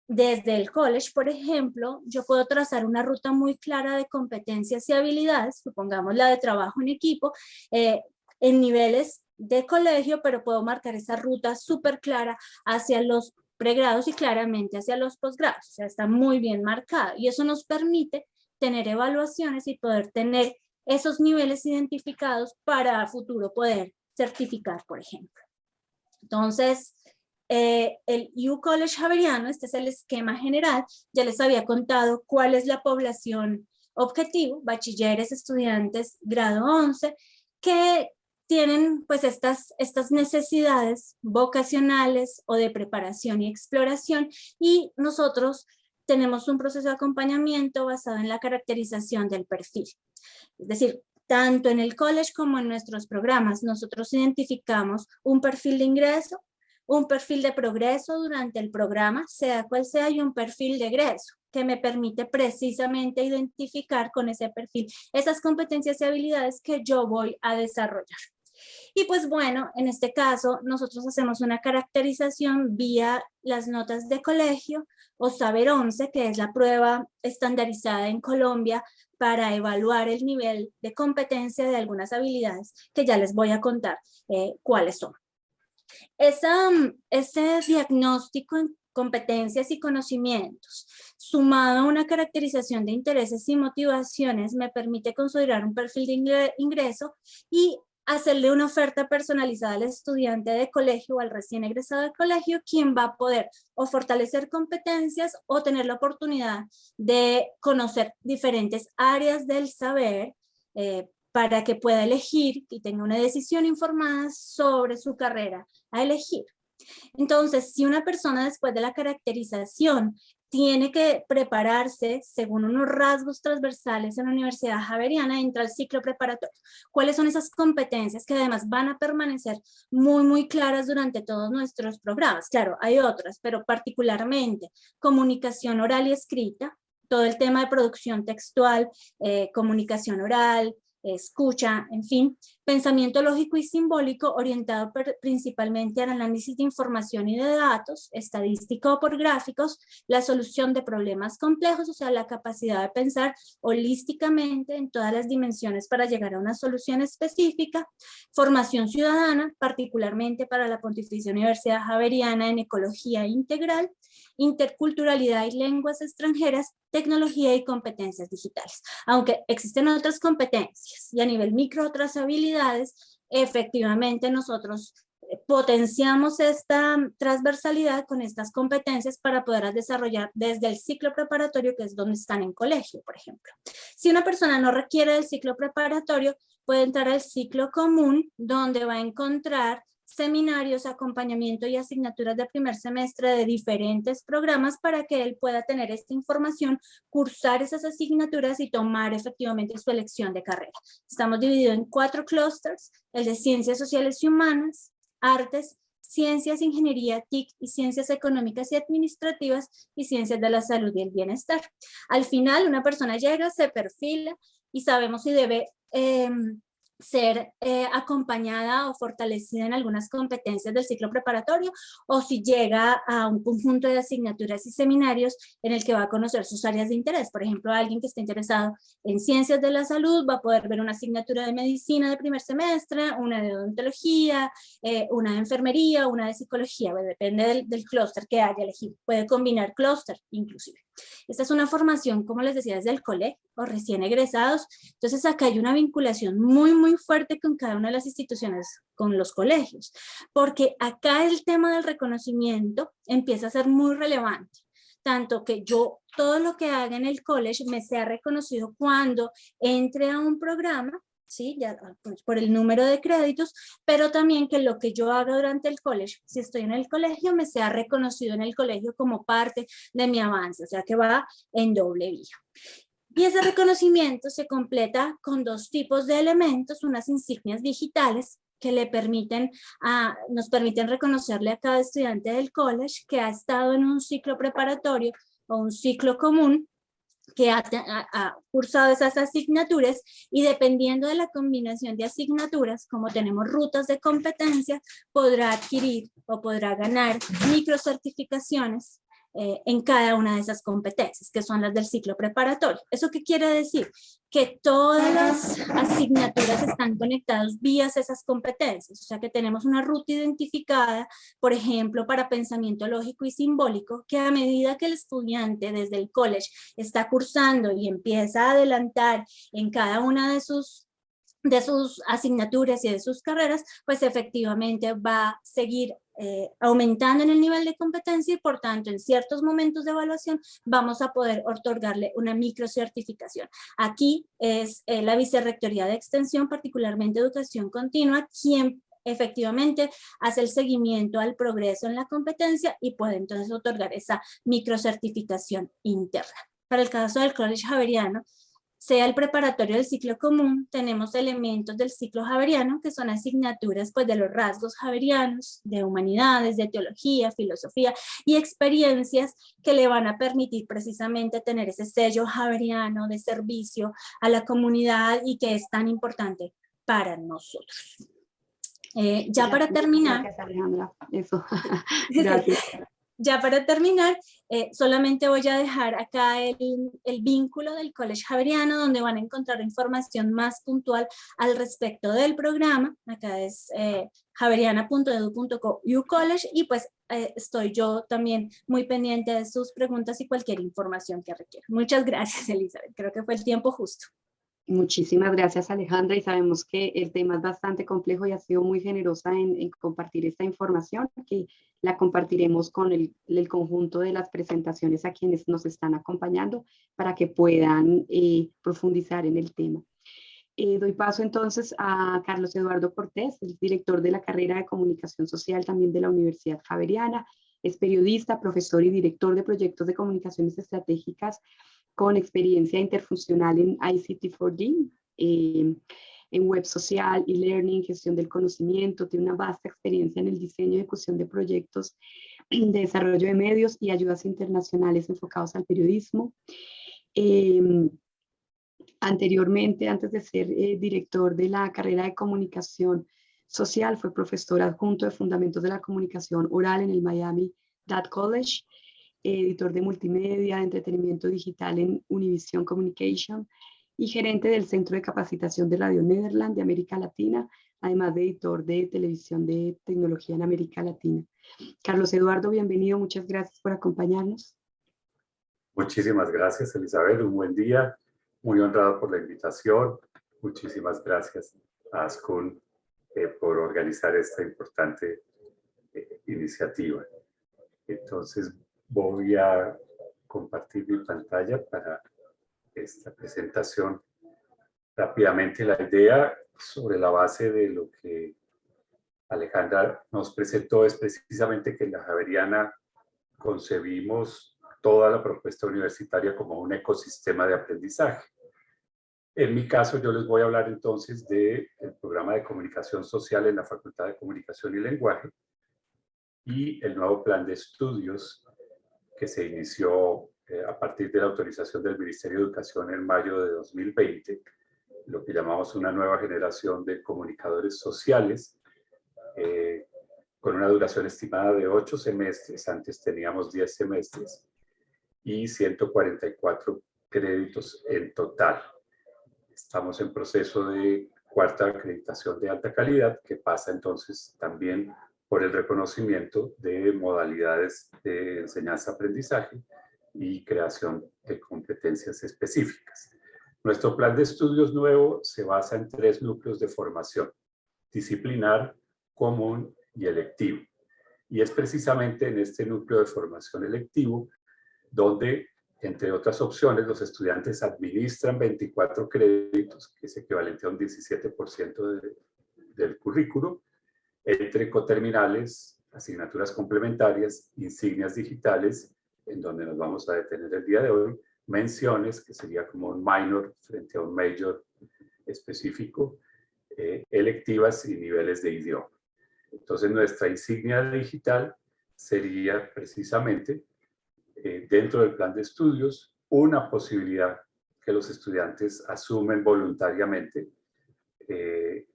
desde el college, por ejemplo, yo puedo trazar una ruta muy clara de competencias y habilidades, supongamos la de trabajo en equipo, en niveles de colegio, pero puedo marcar esa ruta súper clara hacia los pregrados y claramente hacia los posgrados. O sea, está muy bien marcado, y eso nos permite tener evaluaciones y poder tener esos niveles identificados para a futuro poder certificar, por ejemplo. Entonces, el UCollege Javeriano, este es el esquema general. Ya les había contado cuál es la población objetivo: bachilleres, estudiantes, grado 11, que tienen pues estas necesidades vocacionales o de preparación y exploración, y nosotros tenemos un proceso de acompañamiento basado en la caracterización del perfil. Es decir, tanto en el college como en nuestros programas, nosotros identificamos un perfil de ingreso, un perfil de progreso durante el programa, sea cual sea, y un perfil de egreso, que me permite precisamente identificar con ese perfil esas competencias y habilidades que yo voy a desarrollar. Y pues bueno, en este caso nosotros hacemos una caracterización vía las notas de colegio o Saber 11, que es la prueba estandarizada en Colombia para evaluar el nivel de competencia de algunas habilidades, que ya les voy a contar cuáles son. Ese diagnóstico en competencias y conocimientos, sumado a una caracterización de intereses y motivaciones, me permite considerar un perfil de ingreso y hacerle una oferta personalizada al estudiante de colegio o al recién egresado de colegio, quien va a poder o fortalecer competencias o tener la oportunidad de conocer diferentes áreas del saber para que pueda elegir y tenga una decisión informada sobre su carrera a elegir. Entonces, si una persona después de la caracterización tiene que prepararse según unos rasgos transversales en la Universidad Javeriana, entra al ciclo preparatorio. ¿Cuáles son esas competencias que además van a permanecer muy, muy claras durante todos nuestros programas? Claro, hay otras, pero particularmente comunicación oral y escrita, todo el tema de producción textual, comunicación oral, escucha, en fin, pensamiento lógico y simbólico orientado principalmente al análisis de información y de datos, estadístico por gráficos, la solución de problemas complejos, o sea, la capacidad de pensar holísticamente en todas las dimensiones para llegar a una solución específica, formación ciudadana, particularmente para la Pontificia Universidad Javeriana en ecología integral, interculturalidad y lenguas extranjeras, tecnología y competencias digitales. Aunque existen otras competencias y a nivel micro otras habilidades, efectivamente nosotros potenciamos esta transversalidad con estas competencias para poder desarrollar desde el ciclo preparatorio, que es donde están en colegio, por ejemplo. Si una persona no requiere del ciclo preparatorio, puede entrar al ciclo común, donde va a encontrar seminarios, acompañamiento y asignaturas de primer semestre de diferentes programas para que él pueda tener esta información, cursar esas asignaturas y tomar efectivamente su elección de carrera. Estamos divididos en 4 clústeres, el de Ciencias Sociales y Humanas, Artes, Ciencias, Ingeniería, TIC y Ciencias Económicas y Administrativas y Ciencias de la Salud y el Bienestar. Al final, una persona llega, se perfila y sabemos si debe ser acompañada o fortalecida en algunas competencias del ciclo preparatorio, o si llega a un conjunto de asignaturas y seminarios en el que va a conocer sus áreas de interés. Por ejemplo, alguien que esté interesado en ciencias de la salud va a poder ver una asignatura de medicina de primer semestre, una de odontología, una de enfermería, una de psicología, depende del clúster que haya elegido. Puede combinar clúster inclusive. Esta es una formación, como les decía, desde el colegio o recién egresados. Entonces acá hay una vinculación muy, muy fuerte con cada una de las instituciones, con los colegios, porque acá el tema del reconocimiento empieza a ser muy relevante. Tanto que yo, todo lo que haga en el college me sea reconocido cuando entre a un programa, ¿sí? Ya, pues, por el número de créditos, pero también que lo que yo haga durante el college, si estoy en el colegio, me sea reconocido en el colegio como parte de mi avance, o sea que va en doble vía. Y ese reconocimiento se completa con 2 tipos de elementos, unas insignias digitales que nos permiten reconocerle a cada estudiante del college que ha estado en un ciclo preparatorio o un ciclo común, que ha cursado esas asignaturas, y dependiendo de la combinación de asignaturas, como tenemos rutas de competencia, podrá adquirir o podrá ganar microcertificaciones en cada una de esas competencias, que son las del ciclo preparatorio. ¿Eso qué quiere decir? Que todas las asignaturas están conectadas vía esas competencias, o sea que tenemos una ruta identificada, por ejemplo, para pensamiento lógico y simbólico, que a medida que el estudiante desde el college está cursando y empieza a adelantar en cada una de sus asignaturas y de sus carreras, pues efectivamente va a seguir aumentando en el nivel de competencia, y por tanto en ciertos momentos de evaluación vamos a poder otorgarle una microcertificación. Aquí es la Vicerrectoría de Extensión, particularmente Educación Continua, quien efectivamente hace el seguimiento al progreso en la competencia y puede entonces otorgar esa microcertificación interna. Para el caso del College Javeriano, sea el preparatorio del ciclo común, tenemos elementos del ciclo javeriano, que son asignaturas pues, de los rasgos javerianos, de humanidades, de teología, filosofía y experiencias que le van a permitir precisamente tener ese sello javeriano de servicio a la comunidad y que es tan importante para nosotros. Ya para terminar. Gracias, Alejandra. Eso. Gracias. Ya para terminar, solamente voy a dejar acá el vínculo del College Javeriano, donde van a encontrar información más puntual al respecto del programa. Acá es javeriana.edu.co/ucollege, y pues estoy yo también muy pendiente de sus preguntas y cualquier información que requieran. Muchas gracias, Elizabeth. Creo que fue el tiempo justo. Muchísimas gracias, Alejandra, y sabemos que el tema es bastante complejo y ha sido muy generosa en compartir esta información, que la compartiremos con el conjunto de las presentaciones a quienes nos están acompañando para que puedan profundizar en el tema. Doy paso entonces a Carlos Eduardo Cortés, el director de la carrera de Comunicación Social también de la Universidad Javeriana. Es periodista, profesor y director de proyectos de comunicaciones estratégicas con experiencia interfuncional en ICT4D, en web social, e-learning, gestión del conocimiento. Tiene una vasta experiencia en el diseño y ejecución de proyectos de desarrollo de medios y ayudas internacionales enfocados al periodismo. Anteriormente, antes de ser director de la carrera de comunicación social, fue profesor adjunto de fundamentos de la comunicación oral en el Miami Dade College, editor de multimedia, de entretenimiento digital en Univision Communication y gerente del Centro de Capacitación de Radio Nederland de América Latina, además de editor de televisión de tecnología en América Latina. Carlos Eduardo, bienvenido, muchas gracias por acompañarnos. Muchísimas gracias, Elizabeth, un buen día, muy honrado por la invitación. Muchísimas gracias a ASCUN por organizar esta importante iniciativa. Entonces voy a compartir mi pantalla para esta presentación. Rápidamente, la idea sobre la base de lo que Alejandra nos presentó es precisamente que en la Javeriana concebimos toda la propuesta universitaria como un ecosistema de aprendizaje. En mi caso, yo les voy a hablar entonces del programa de comunicación social en la Facultad de Comunicación y Lenguaje y el nuevo plan de estudios que se inició a partir de la autorización del Ministerio de Educación en mayo de 2020, lo que llamamos una nueva generación de comunicadores sociales, con una duración estimada de 8 semestres, antes teníamos 10 semestres, y 144 créditos en total. Estamos en proceso de cuarta acreditación de alta calidad, que pasa entonces también por el reconocimiento de modalidades de enseñanza-aprendizaje y creación de competencias específicas. Nuestro plan de estudios nuevo se basa en 3 núcleos de formación: disciplinar, común y electivo. Y es precisamente en este núcleo de formación electivo donde, entre otras opciones, los estudiantes administran 24 créditos, que es equivalente a un 17% del currículo, entre coterminales, asignaturas complementarias, insignias digitales, en donde nos vamos a detener el día de hoy, menciones, que sería como un minor frente a un major específico, electivas y niveles de idioma. Entonces, nuestra insignia digital sería precisamente, dentro del plan de estudios, una posibilidad que los estudiantes asumen voluntariamente.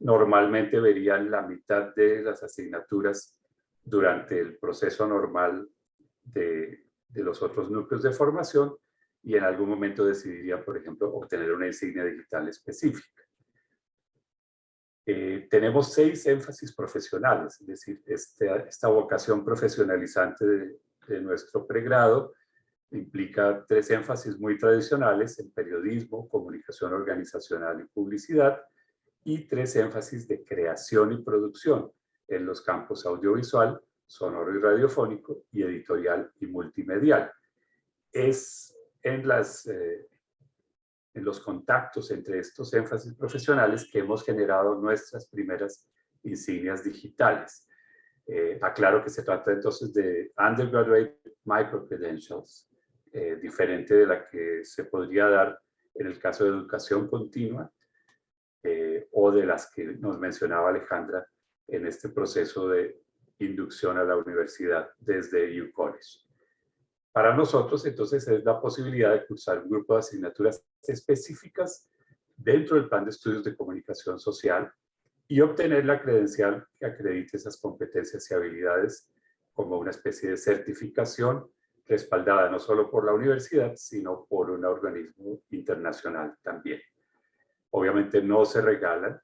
Normalmente verían la mitad de las asignaturas durante el proceso normal de los otros núcleos de formación y en algún momento decidirían, por ejemplo, obtener una insignia digital específica. Tenemos 6 énfasis profesionales, es decir, esta vocación profesionalizante de nuestro pregrado implica 3 énfasis muy tradicionales en periodismo, comunicación organizacional y publicidad, y 3 énfasis de creación y producción en los campos audiovisual, sonoro y radiofónico, y editorial y multimedial. Es en los contactos entre estos énfasis profesionales que hemos generado nuestras primeras insignias digitales. Aclaro que se trata entonces de undergraduate micro-credentials, diferente de la que se podría dar en el caso de educación continua o de las que nos mencionaba Alejandra en este proceso de inducción a la universidad desde UCollege. Para nosotros, entonces, es la posibilidad de cursar un grupo de asignaturas específicas dentro del plan de estudios de comunicación social y obtener la credencial que acredite esas competencias y habilidades como una especie de certificación respaldada no solo por la universidad, sino por un organismo internacional también. Obviamente no se regalan,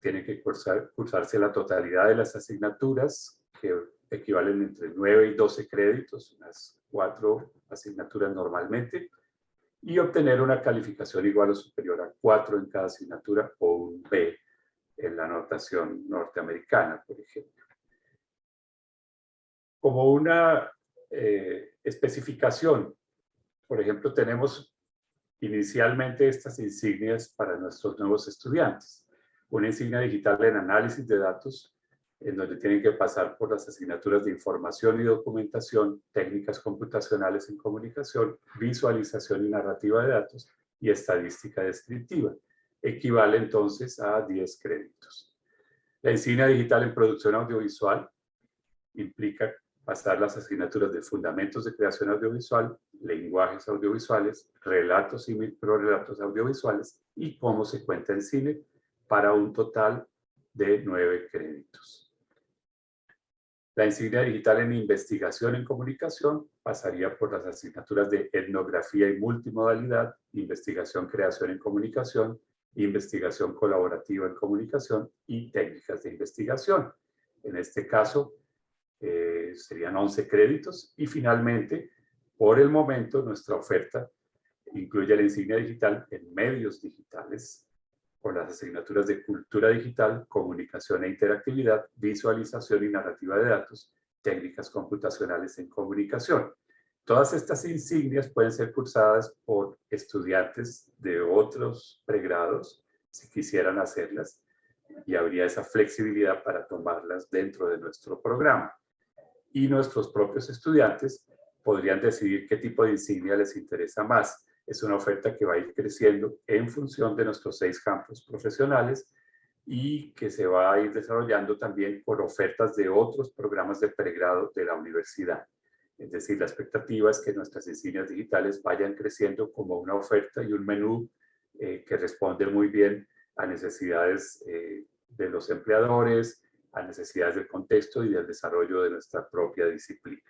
tienen que cursarse la totalidad de las asignaturas, que equivalen entre 9 y 12 créditos, unas 4 asignaturas normalmente, y obtener una calificación igual o superior a 4 en cada asignatura o un B en la notación norteamericana, por ejemplo. Como una especificación, por ejemplo, tenemos Inicialmente estas insignias para nuestros nuevos estudiantes. Una insignia digital en análisis de datos, en donde tienen que pasar por las asignaturas de información y documentación, técnicas computacionales en comunicación, visualización y narrativa de datos y estadística descriptiva. Equivale entonces a 10 créditos. La insignia digital en producción audiovisual implica pasar las asignaturas de fundamentos de creación audiovisual, lenguajes audiovisuales, relatos y microrelatos audiovisuales y cómo se cuenta en cine, para un total de 9 créditos. La insignia digital en investigación en comunicación pasaría por las asignaturas de etnografía y multimodalidad, investigación, creación en comunicación, investigación colaborativa en comunicación y técnicas de investigación. En este caso, serían 11 créditos y finalmente, por el momento, nuestra oferta incluye la insignia digital en medios digitales con las asignaturas de cultura digital, comunicación e interactividad, visualización y narrativa de datos, técnicas computacionales en comunicación. Todas estas insignias pueden ser cursadas por estudiantes de otros pregrados si quisieran hacerlas y habría esa flexibilidad para tomarlas dentro de nuestro programa. Y nuestros propios estudiantes podrían decidir qué tipo de insignia les interesa más. Es una oferta que va a ir creciendo en función de nuestros 6 campos profesionales y que se va a ir desarrollando también por ofertas de otros programas de pregrado de la universidad. Es decir, la expectativa es que nuestras insignias digitales vayan creciendo como una oferta y un menú que responde muy bien a necesidades de los empleadores, a necesidades del contexto y del desarrollo de nuestra propia disciplina.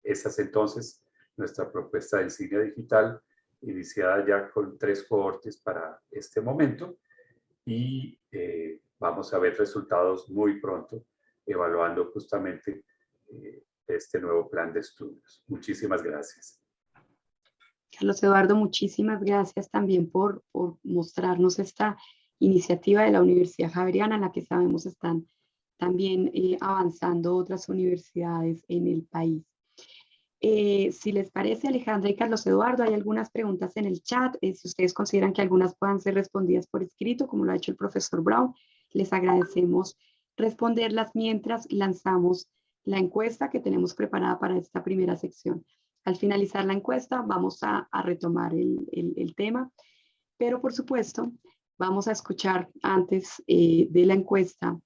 Esa es entonces nuestra propuesta de insignia digital, iniciada ya con 3 cohortes para este momento y vamos a ver resultados muy pronto evaluando justamente este nuevo plan de estudios. Muchísimas gracias. Carlos Eduardo, muchísimas gracias también por mostrarnos esta iniciativa de la Universidad Javeriana, en la que sabemos están también avanzando otras universidades en el país. Si les parece, Alejandra y Carlos Eduardo, hay algunas preguntas en el chat. Si ustedes consideran que algunas puedan ser respondidas por escrito, como lo ha hecho el profesor Brown, les agradecemos responderlas mientras lanzamos la encuesta que tenemos preparada para esta primera sección. Al finalizar la encuesta, vamos a retomar el tema, pero por supuesto, vamos a escuchar antes de la encuesta.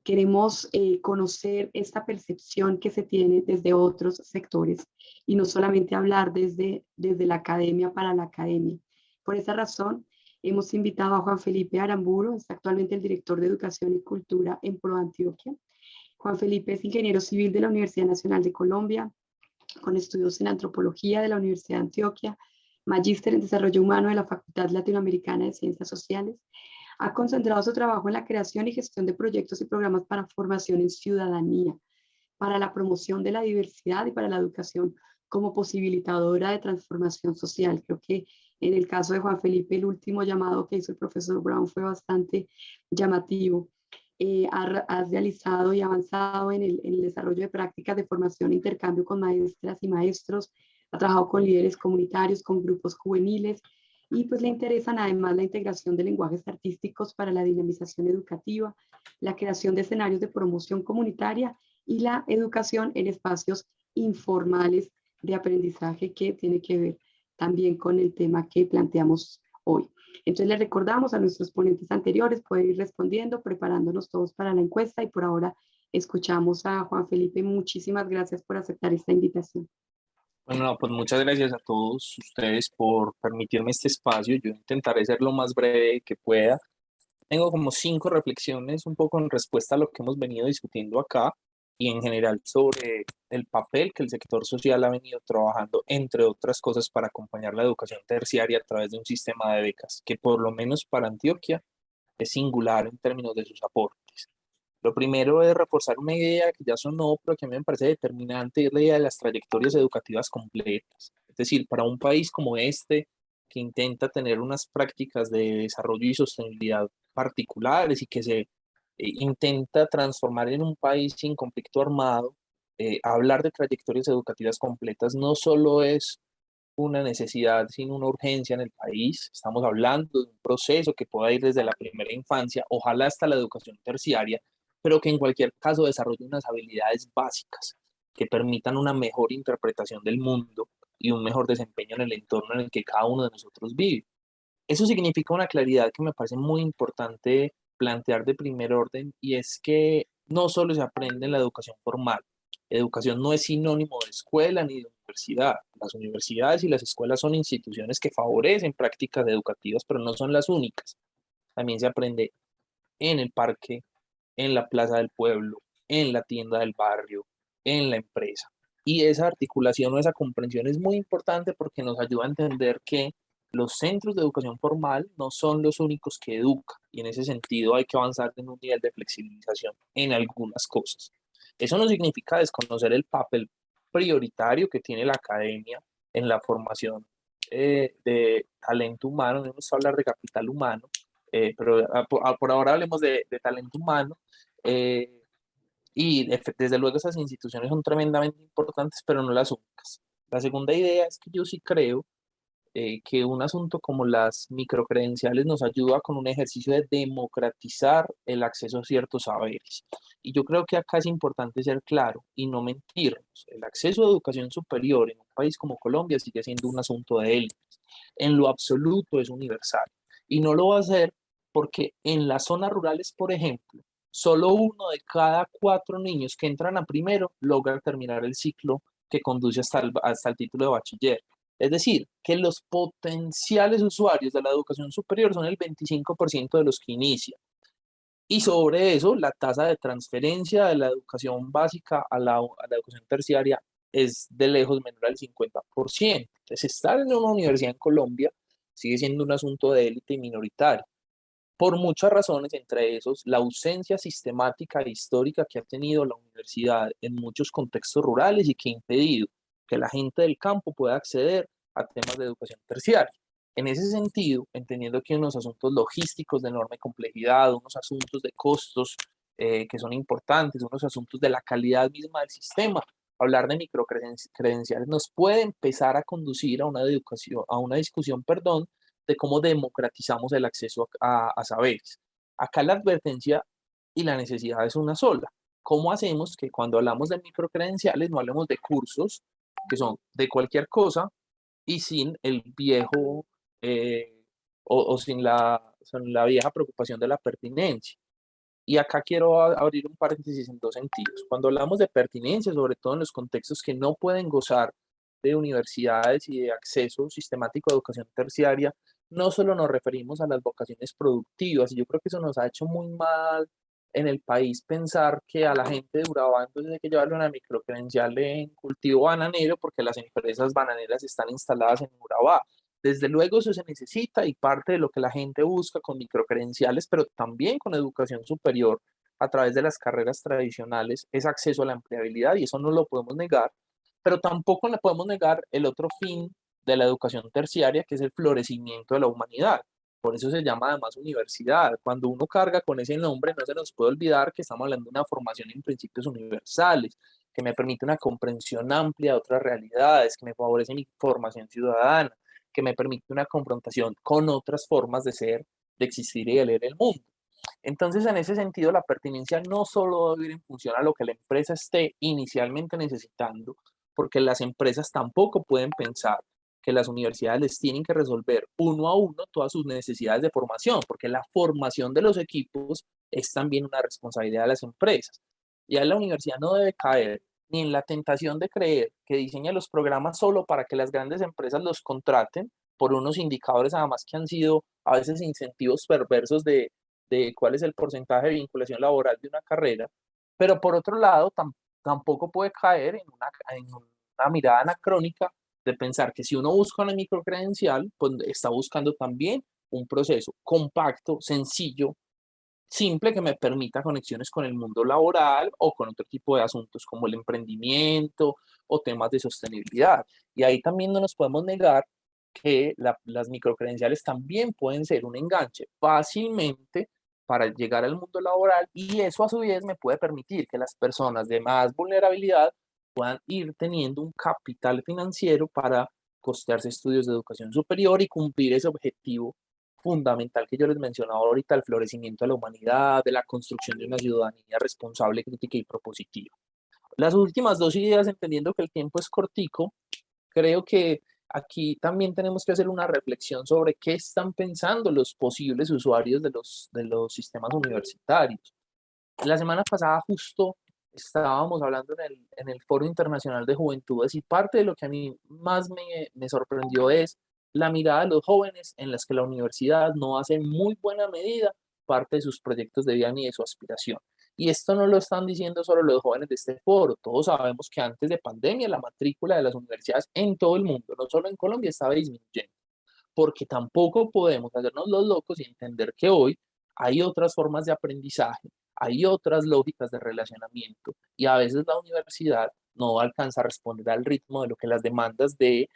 Queremos conocer esta percepción que se tiene desde otros sectores y no solamente hablar desde la academia para la academia. Por esa razón, hemos invitado a Juan Felipe Aramburu, es actualmente el director de Educación y Cultura en ProAntioquia. Juan Felipe es ingeniero civil de la Universidad Nacional de Colombia, con estudios en antropología de la Universidad de Antioquia, magíster en desarrollo humano de la Facultad Latinoamericana de Ciencias Sociales. Ha concentrado su trabajo en la creación y gestión de proyectos y programas para formación en ciudadanía, para la promoción de la diversidad y para la educación como posibilitadora de transformación social. Creo que en el caso de Juan Felipe, el último llamado que hizo el profesor Brown fue bastante llamativo. Has realizado y avanzado en el desarrollo de prácticas de formación e intercambio con maestras y maestros, ha trabajado con líderes comunitarios, con grupos juveniles, y pues le interesan además la integración de lenguajes artísticos para la dinamización educativa, la creación de escenarios de promoción comunitaria y la educación en espacios informales de aprendizaje, que tiene que ver también con el tema que planteamos hoy. Entonces les recordamos a nuestros ponentes anteriores, pueden ir respondiendo, preparándonos todos para la encuesta, y por ahora escuchamos a Juan Felipe. Muchísimas gracias por aceptar esta invitación. Bueno, pues muchas gracias a todos ustedes por permitirme este espacio. Yo intentaré ser lo más breve que pueda. Tengo como 5 reflexiones un poco en respuesta a lo que hemos venido discutiendo acá y en general sobre el papel que el sector social ha venido trabajando, entre otras cosas, para acompañar la educación terciaria a través de un sistema de becas que, por lo menos para Antioquia, es singular en términos de sus aportes. Lo primero es reforzar una idea que ya sonó, pero que a mí me parece determinante, es la idea de las trayectorias educativas completas. Es decir, para un país como este, que intenta tener unas prácticas de desarrollo y sostenibilidad particulares y que se intenta transformar en un país sin conflicto armado, hablar de trayectorias educativas completas no solo es una necesidad, sino una urgencia en el país. Estamos hablando de un proceso que pueda ir desde la primera infancia, ojalá hasta la educación terciaria, pero que en cualquier caso desarrolle unas habilidades básicas que permitan una mejor interpretación del mundo y un mejor desempeño en el entorno en el que cada uno de nosotros vive. Eso significa una claridad que me parece muy importante plantear de primer orden, y es que no solo se aprende en la educación formal. Educación no es sinónimo de escuela ni de universidad. Las universidades y las escuelas son instituciones que favorecen prácticas educativas, pero no son las únicas. También se aprende en el parque, en la plaza del pueblo, en la tienda del barrio, en la empresa. Y esa articulación o esa comprensión es muy importante porque nos ayuda a entender que los centros de educación formal no son los únicos que educan, y en ese sentido hay que avanzar en un nivel de flexibilización en algunas cosas. Eso no significa desconocer el papel prioritario que tiene la academia en la formación de talento humano. No vamos a hablar de capital humano, pero por ahora hablemos de talento humano. Y desde luego esas instituciones son tremendamente importantes, pero no las únicas. La segunda idea es que yo sí creo que un asunto como las microcredenciales nos ayuda con un ejercicio de democratizar el acceso a ciertos saberes. Y yo creo que acá es importante ser claro y no mentirnos. El acceso a educación superior en un país como Colombia sigue siendo un asunto de élites. En lo absoluto es universal. Y no lo va a ser porque en las zonas rurales, por ejemplo, solo 1 de cada 4 niños que entran a primero logra terminar el ciclo que conduce hasta el título de bachiller. Es decir, que los potenciales usuarios de la educación superior son el 25% de los que inician. Y sobre eso, la tasa de transferencia de la educación básica a la educación terciaria es de lejos menor al 50%. Entonces, estar en una universidad en Colombia sigue siendo un asunto de élite y minoritario, por muchas razones, entre esos la ausencia sistemática e histórica que ha tenido la universidad en muchos contextos rurales y que ha impedido que la gente del campo pueda acceder a temas de educación terciaria. En ese sentido, entendiendo que hay unos asuntos logísticos de enorme complejidad, unos asuntos de costos que son importantes, unos asuntos de la calidad misma del sistema, hablar de microcredenciales nos puede empezar a conducir a una discusión, de cómo democratizamos el acceso a saberes. Acá la advertencia y la necesidad es una sola. ¿Cómo hacemos que cuando hablamos de microcredenciales no hablemos de cursos que son de cualquier cosa y sin el viejo o sin la vieja preocupación de la pertinencia? Y acá quiero abrir un paréntesis en dos sentidos. Cuando hablamos de pertinencia, sobre todo en los contextos que no pueden gozar de universidades y de acceso sistemático a educación terciaria, no solo nos referimos a las vocaciones productivas, y yo creo que eso nos ha hecho muy mal en el país pensar que a la gente de Urabá entonces hay que llevarle una microcredencial en cultivo bananero porque las empresas bananeras están instaladas en Urabá. Desde luego eso se necesita y parte de lo que la gente busca con microcredenciales, pero también con educación superior a través de las carreras tradicionales, es acceso a la empleabilidad, y eso no lo podemos negar, pero tampoco le podemos negar el otro fin de la educación terciaria, que es el florecimiento de la humanidad. Por eso se llama además universidad. Cuando uno carga con ese nombre, no se nos puede olvidar que estamos hablando de una formación en principios universales, que me permite una comprensión amplia de otras realidades, que me favorece mi formación ciudadana, que me permite una confrontación con otras formas de ser, de existir y de leer el mundo. Entonces, en ese sentido, la pertinencia no solo debe ir en función a lo que la empresa esté inicialmente necesitando, porque las empresas tampoco pueden pensar que las universidades les tienen que resolver uno a uno todas sus necesidades de formación, porque la formación de los equipos es también una responsabilidad de las empresas. Ya la universidad no debe caer ni en la tentación de creer que diseña los programas solo para que las grandes empresas los contraten por unos indicadores además que han sido a veces incentivos perversos de cuál es el porcentaje de vinculación laboral de una carrera, pero por otro lado tampoco puede caer en una mirada anacrónica de pensar que si uno busca una microcredencial, pues está buscando también un proceso compacto, sencillo, simple, que me permita conexiones con el mundo laboral o con otro tipo de asuntos como el emprendimiento o temas de sostenibilidad. Y ahí también no nos podemos negar que las microcredenciales también pueden ser un enganche fácilmente para llegar al mundo laboral, y eso a su vez me puede permitir que las personas de más vulnerabilidad puedan ir teniendo un capital financiero para costearse estudios de educación superior y cumplir ese objetivo fundamental que yo les mencionaba ahorita, el florecimiento de la humanidad, de la construcción de una ciudadanía responsable, crítica y propositiva. Las últimas dos ideas, entendiendo que el tiempo es cortico, creo que aquí también tenemos que hacer una reflexión sobre qué están pensando los posibles usuarios de los sistemas universitarios. La semana pasada justo estábamos hablando en el Foro Internacional de Juventudes y parte de lo que a mí más me sorprendió es la mirada de los jóvenes en las que la universidad no hace en muy buena medida parte de sus proyectos de vida ni de su aspiración. Y esto no lo están diciendo solo los jóvenes de este foro. Todos sabemos que antes de pandemia la matrícula de las universidades en todo el mundo, no solo en Colombia, estaba disminuyendo. Porque tampoco podemos hacernos los locos y entender que hoy hay otras formas de aprendizaje, hay otras lógicas de relacionamiento y a veces la universidad no alcanza a responder al ritmo de lo que las demandas del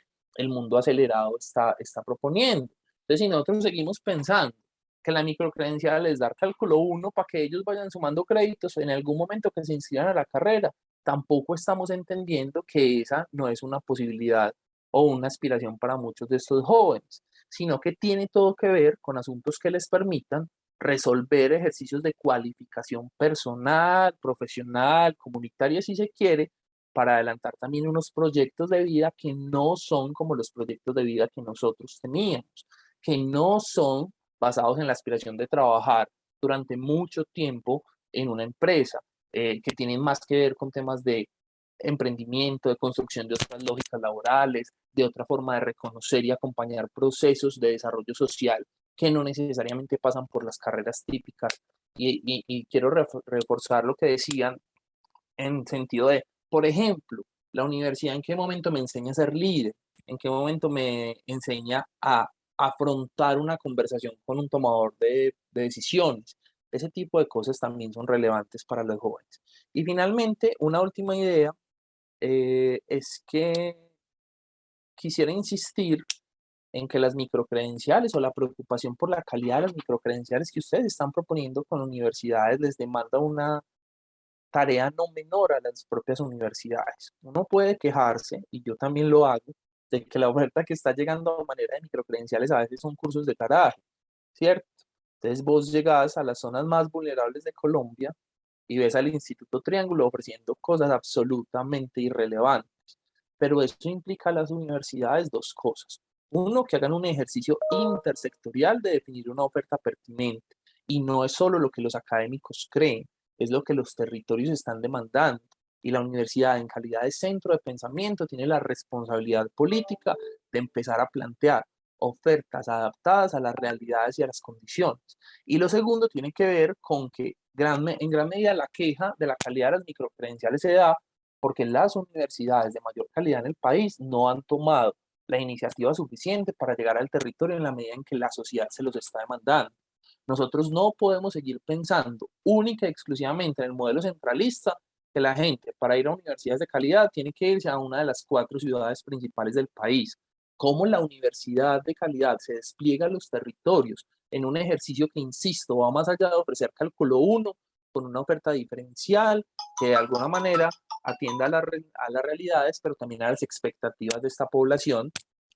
mundo acelerado está proponiendo. Entonces, si nosotros seguimos pensando que la microcredencial es dar cálculo 1 para que ellos vayan sumando créditos en algún momento que se inscriban a la carrera, tampoco estamos entendiendo que esa no es una posibilidad o una aspiración para muchos de estos jóvenes, sino que tiene todo que ver con asuntos que les permitan resolver ejercicios de cualificación personal, profesional, comunitaria, si se quiere, para adelantar también unos proyectos de vida que no son como los proyectos de vida que nosotros teníamos, que no son basados en la aspiración de trabajar durante mucho tiempo en una empresa, que tienen más que ver con temas de emprendimiento, de construcción de otras lógicas laborales, de otra forma de reconocer y acompañar procesos de desarrollo social que no necesariamente pasan por las carreras típicas. Y quiero reforzar lo que decían en sentido de, por ejemplo, la universidad en qué momento me enseña a ser líder, en qué momento me enseña a afrontar una conversación con un tomador de decisiones. Ese tipo de cosas también son relevantes para los jóvenes. Y finalmente, una última idea es que quisiera insistir en que las microcredenciales o la preocupación por la calidad de las microcredenciales que ustedes están proponiendo con universidades les demanda una tarea no menor a las propias universidades. Uno puede quejarse, y yo también lo hago, de que la oferta que está llegando a manera de microcredenciales a veces son cursos de garaje, ¿cierto? Entonces vos llegás a las zonas más vulnerables de Colombia y ves al Instituto Triángulo ofreciendo cosas absolutamente irrelevantes. Pero eso implica a las universidades dos cosas. Uno, que hagan un ejercicio intersectorial de definir una oferta pertinente. Y no es solo lo que los académicos creen, es lo que los territorios están demandando. Y la universidad, en calidad de centro de pensamiento, tiene la responsabilidad política de empezar a plantear ofertas adaptadas a las realidades y a las condiciones. Y lo segundo tiene que ver con que en gran medida la queja de la calidad de las microcredenciales se da porque las universidades de mayor calidad en el país no han tomado la iniciativa suficiente para llegar al territorio en la medida en que la sociedad se los está demandando. Nosotros no podemos seguir pensando única y exclusivamente en el modelo centralista, que la gente para ir a universidades de calidad tiene que irse a una de las 4 ciudades principales del país. Cómo la universidad de calidad se despliega en los territorios en un ejercicio que, insisto, va más allá de ofrecer cálculo 1 con una oferta diferencial que de alguna manera atienda a las realidades, pero también a las expectativas de esta población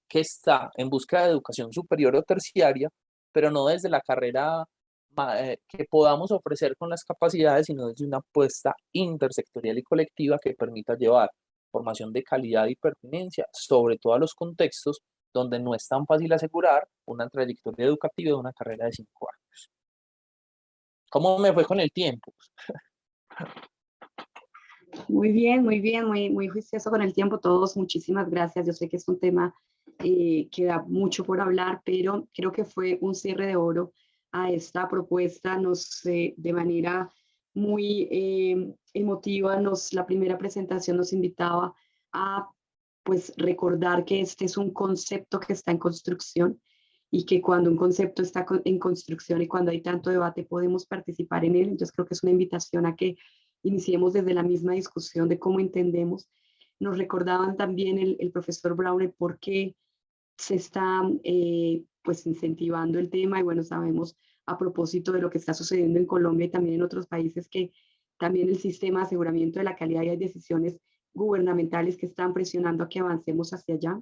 que está en busca de educación superior o terciaria, pero no desde la carrera que podamos ofrecer con las capacidades, sino desde una apuesta intersectorial y colectiva que permita llevar formación de calidad y pertinencia, sobre todo a los contextos donde no es tan fácil asegurar una trayectoria educativa de una carrera de 5 años. ¿Cómo me fue con el tiempo? Muy bien, muy juicioso con el tiempo todos. Muchísimas gracias. Yo sé que es un tema que da mucho por hablar, pero creo que fue un cierre de oro a esta propuesta. De manera muy emotiva, la primera presentación nos invitaba a pues recordar que este es un concepto que está en construcción y que cuando un concepto está en construcción y cuando hay tanto debate podemos participar en él. Entonces creo que es una invitación a que iniciemos desde la misma discusión de cómo entendemos. Nos recordaban también el profesor Brown por qué se está pues incentivando el tema y bueno, sabemos a propósito de lo que está sucediendo en Colombia y también en otros países que también el sistema de aseguramiento de la calidad y hay decisiones gubernamentales que están presionando a que avancemos hacia allá.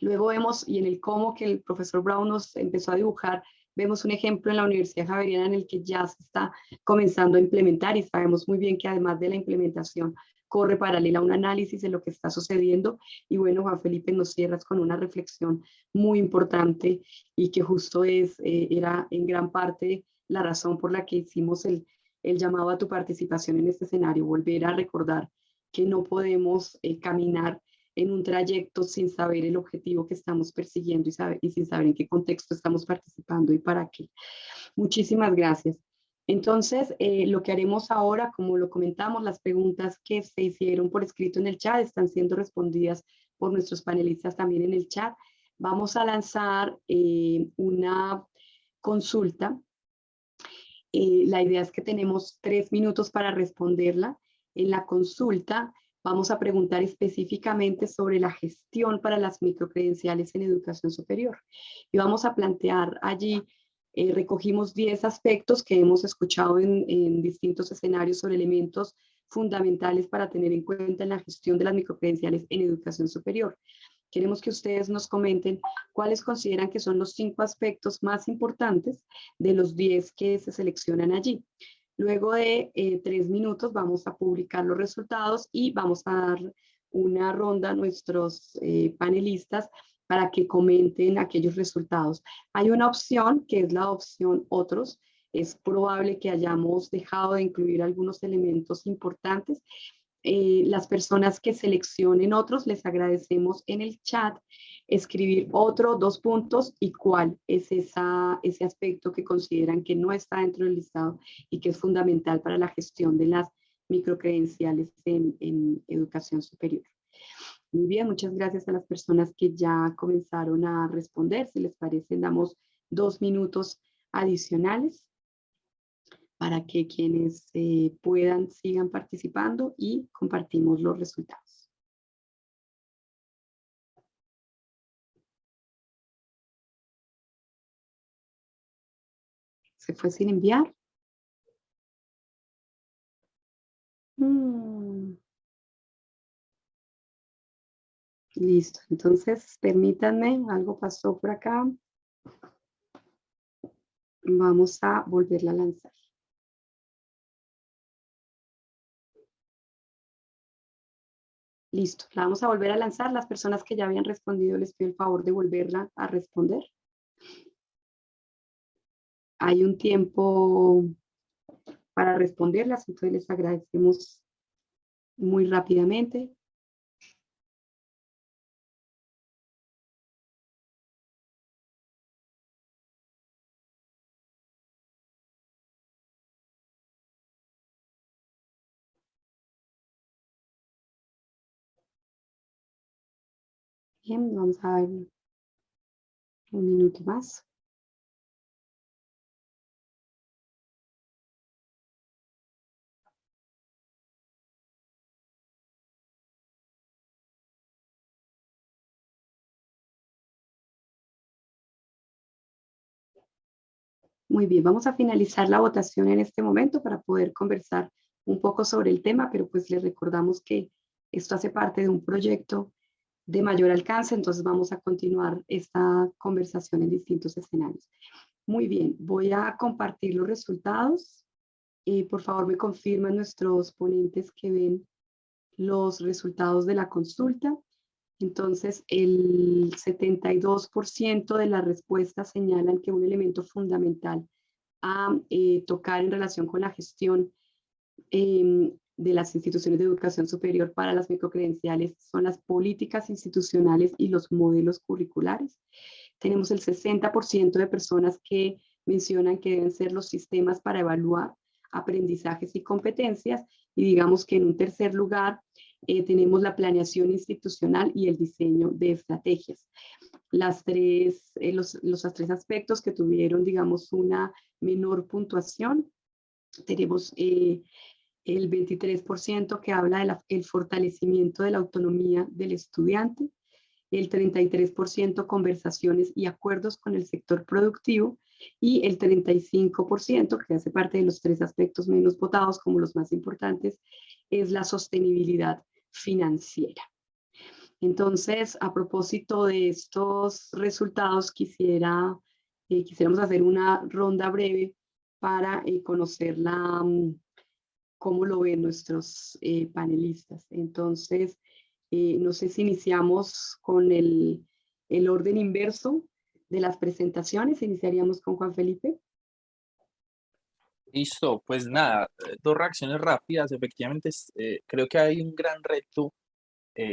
Luego vemos, y en el cómo que el profesor Brown nos empezó a dibujar, vemos un ejemplo en la Universidad Javeriana en el que ya se está comenzando a implementar y sabemos muy bien que además de la implementación corre paralela un análisis de lo que está sucediendo. Y bueno, Juan Felipe, nos cierras con una reflexión muy importante y que justo era en gran parte la razón por la que hicimos el llamado a tu participación en este escenario, volver a recordar que no podemos caminar en un trayecto sin saber el objetivo que estamos persiguiendo y sin saber en qué contexto estamos participando y para qué. Muchísimas gracias. Entonces, lo que haremos ahora, como lo comentamos, las preguntas que se hicieron por escrito en el chat están siendo respondidas por nuestros panelistas también en el chat. Vamos a lanzar una consulta. La idea es que tenemos 3 minutos para responderla. En la consulta vamos a preguntar específicamente sobre la gestión para las microcredenciales en educación superior. Y vamos a plantear allí, recogimos 10 aspectos que hemos escuchado en distintos escenarios sobre elementos fundamentales para tener en cuenta en la gestión de las microcredenciales en educación superior. Queremos que ustedes nos comenten cuáles consideran que son los 5 aspectos más importantes de los 10 que se seleccionan allí. Luego de 3 minutos vamos a publicar los resultados y vamos a dar una ronda a nuestros panelistas para que comenten aquellos resultados. Hay una opción que es la opción otros. Es probable que hayamos dejado de incluir algunos elementos importantes. Las personas que seleccionen otros, les agradecemos en el chat escribir otro, 2 puntos y cuál es ese aspecto que consideran que no está dentro del listado y que es fundamental para la gestión de las microcredenciales en educación superior. Muy bien, muchas gracias a las personas que ya comenzaron a responder. Si les parece, damos 2 minutos adicionales para que quienes puedan sigan participando y compartimos los resultados. ¿Se fue sin enviar? Listo, entonces permítanme, algo pasó por acá. Vamos a volverla a lanzar. Listo, la vamos a volver a lanzar. Las personas que ya habían respondido les pido el favor de volverla a responder. Hay un tiempo para responderlas, entonces les agradecemos muy rápidamente. Bien, vamos a dar un minuto más. Muy bien, vamos a finalizar la votación en este momento para poder conversar un poco sobre el tema, pero pues les recordamos que esto hace parte de un proyecto de mayor alcance, entonces vamos a continuar esta conversación en distintos escenarios. Muy bien, voy a compartir los resultados y por favor me confirman nuestros ponentes que ven los resultados de la consulta. Entonces, el 72% de las respuestas señalan que un elemento fundamental a tocar en relación con la gestión de las instituciones de educación superior para las microcredenciales son las políticas institucionales y los modelos curriculares. Tenemos el 60% de personas que mencionan que deben ser los sistemas para evaluar aprendizajes y competencias, y digamos que en un tercer lugar tenemos la planeación institucional y el diseño de estrategias. Los tres aspectos que tuvieron, digamos, una menor puntuación, tenemos el 23% que habla del fortalecimiento de la autonomía del estudiante, el 33% conversaciones y acuerdos con el sector productivo, y el 35%, que hace parte de los 3 aspectos menos votados como los más importantes, es la sostenibilidad financiera. Entonces, a propósito de estos resultados, quisiéramos hacer una ronda breve para conocer cómo lo ven nuestros panelistas. Entonces, no sé si iniciamos con el orden inverso de las presentaciones. Iniciaríamos con Juan Felipe. Listo, pues nada, dos reacciones rápidas. Efectivamente, creo que hay un gran reto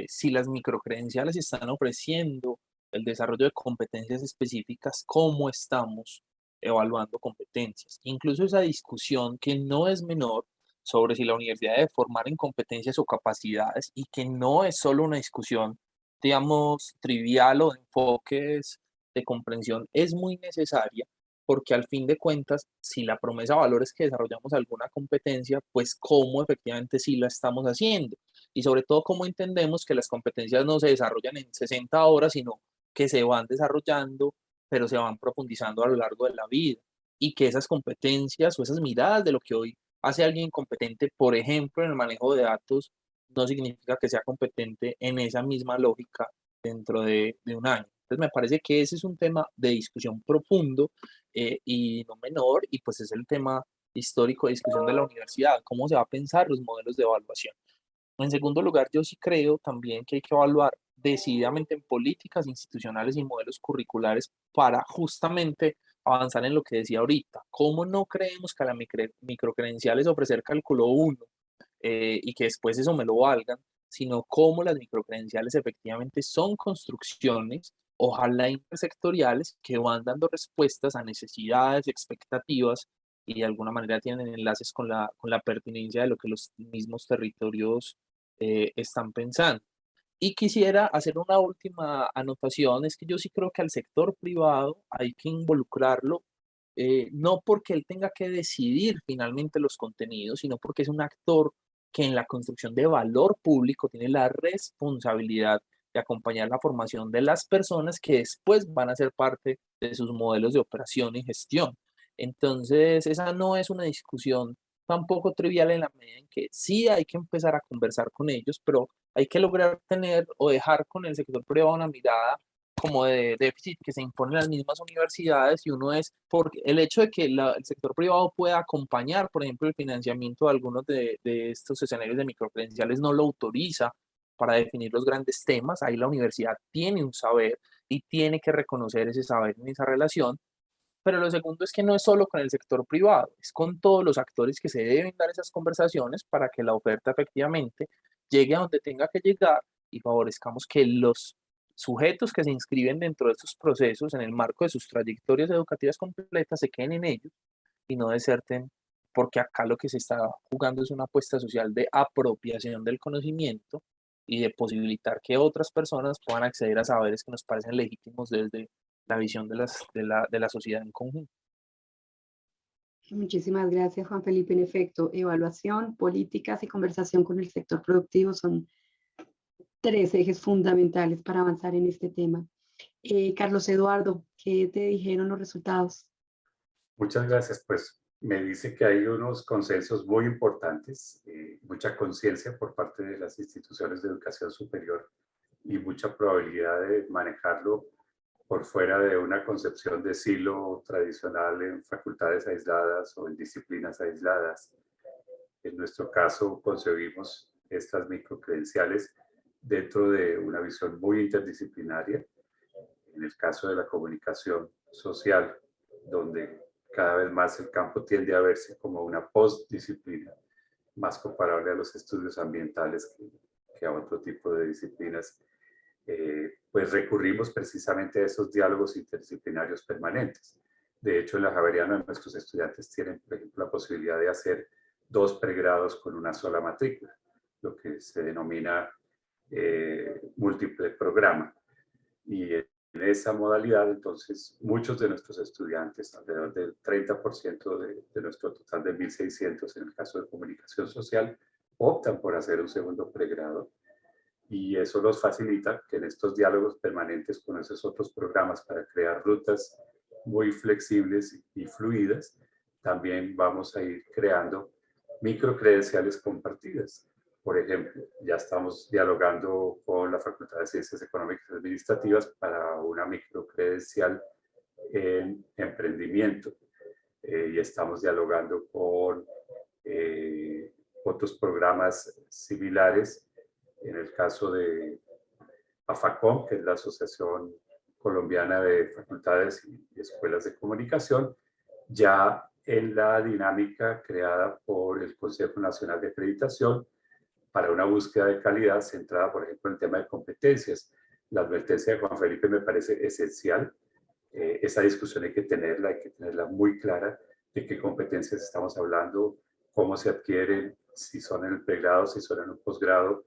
si las microcredenciales están ofreciendo el desarrollo de competencias específicas, ¿cómo estamos evaluando competencias? Incluso esa discusión que no es menor sobre si la universidad debe formar en competencias o capacidades y que no es solo una discusión, digamos, trivial o de enfoques de comprensión, es muy necesaria porque al fin de cuentas, si la promesa de valor es que desarrollamos alguna competencia, pues cómo efectivamente sí la estamos haciendo y sobre todo cómo entendemos que las competencias no se desarrollan en 60 horas, sino que se van desarrollando, pero se van profundizando a lo largo de la vida y que esas competencias o esas miradas de lo que hoy hace alguien competente, por ejemplo, en el manejo de datos, no significa que sea competente en esa misma lógica dentro de un año. Entonces me parece que ese es un tema de discusión profundo y no menor, y pues es el tema histórico de discusión de la universidad, cómo se va a pensar los modelos de evaluación. En segundo lugar, yo sí creo también que hay que evaluar decididamente en políticas institucionales y modelos curriculares para justamente avanzar en lo que decía ahorita. ¿Cómo no creemos que a la microcredencial es ofrecer cálculo 1 y que después eso me lo valgan, sino cómo las microcredenciales efectivamente son construcciones, ojalá intersectoriales, que van dando respuestas a necesidades, expectativas y de alguna manera tienen enlaces con la pertinencia de lo que los mismos territorios están pensando. Y quisiera hacer una última anotación, es que yo sí creo que al sector privado hay que involucrarlo, no porque él tenga que decidir finalmente los contenidos, sino porque es un actor que en la construcción de valor público tiene la responsabilidad de acompañar la formación de las personas que después van a ser parte de sus modelos de operación y gestión. Entonces, esa no es una discusión tampoco trivial en la medida en que sí hay que empezar a conversar con ellos, pero hay que lograr tener o dejar con el sector privado una mirada como de déficit que se impone en las mismas universidades y uno es porque el hecho de que el sector privado pueda acompañar, por ejemplo, el financiamiento de algunos de estos escenarios de microcredenciales no lo autoriza para definir los grandes temas, ahí la universidad tiene un saber y tiene que reconocer ese saber en esa relación, pero lo segundo es que no es solo con el sector privado, es con todos los actores que se deben dar esas conversaciones para que la oferta efectivamente llegue a donde tenga que llegar y favorezcamos que los sujetos que se inscriben dentro de estos procesos en el marco de sus trayectorias educativas completas se queden en ellos y no deserten, porque acá lo que se está jugando es una apuesta social de apropiación del conocimiento y de posibilitar que otras personas puedan acceder a saberes que nos parecen legítimos desde la visión de la sociedad en conjunto. Muchísimas gracias, Juan Felipe. En efecto, evaluación, políticas y conversación con el sector productivo son tres ejes fundamentales para avanzar en este tema. Carlos Eduardo, ¿qué te dijeron los resultados? Muchas gracias. Pues me dice que hay unos consensos muy importantes, mucha conciencia por parte de las instituciones de educación superior y mucha probabilidad de manejarlo por fuera de una concepción de silo tradicional en facultades aisladas o en disciplinas aisladas. En nuestro caso, concebimos estas microcredenciales dentro de una visión muy interdisciplinaria. En el caso de la comunicación social, donde cada vez más el campo tiende a verse como una postdisciplina, más comparable a los estudios ambientales que a otro tipo de disciplinas, pues recurrimos precisamente a esos diálogos interdisciplinarios permanentes. De hecho, en la Javeriana nuestros estudiantes tienen, por ejemplo, la posibilidad de hacer 2 pregrados con una sola matrícula, lo que se denomina múltiple programa. Y en esa modalidad, entonces, muchos de nuestros estudiantes, alrededor del 30% de nuestro total de 1.600 en el caso de comunicación social, optan por hacer un segundo pregrado. Y eso nos facilita que en estos diálogos permanentes con esos otros programas para crear rutas muy flexibles y fluidas, también vamos a ir creando microcredenciales compartidas, Por ejemplo, ya estamos dialogando con la Facultad de Ciencias Económicas y Administrativas para una microcredencial en emprendimiento. Y estamos dialogando con otros programas similares. En el caso de AFACOM, que es la Asociación Colombiana de Facultades y Escuelas de Comunicación, ya en la dinámica creada por el Consejo Nacional de Acreditación para una búsqueda de calidad centrada, por ejemplo, en el tema de competencias. La advertencia de Juan Felipe me parece esencial. Esa discusión hay que tenerla muy clara de qué competencias estamos hablando, cómo se adquieren, si son en el pregrado, si son en un posgrado,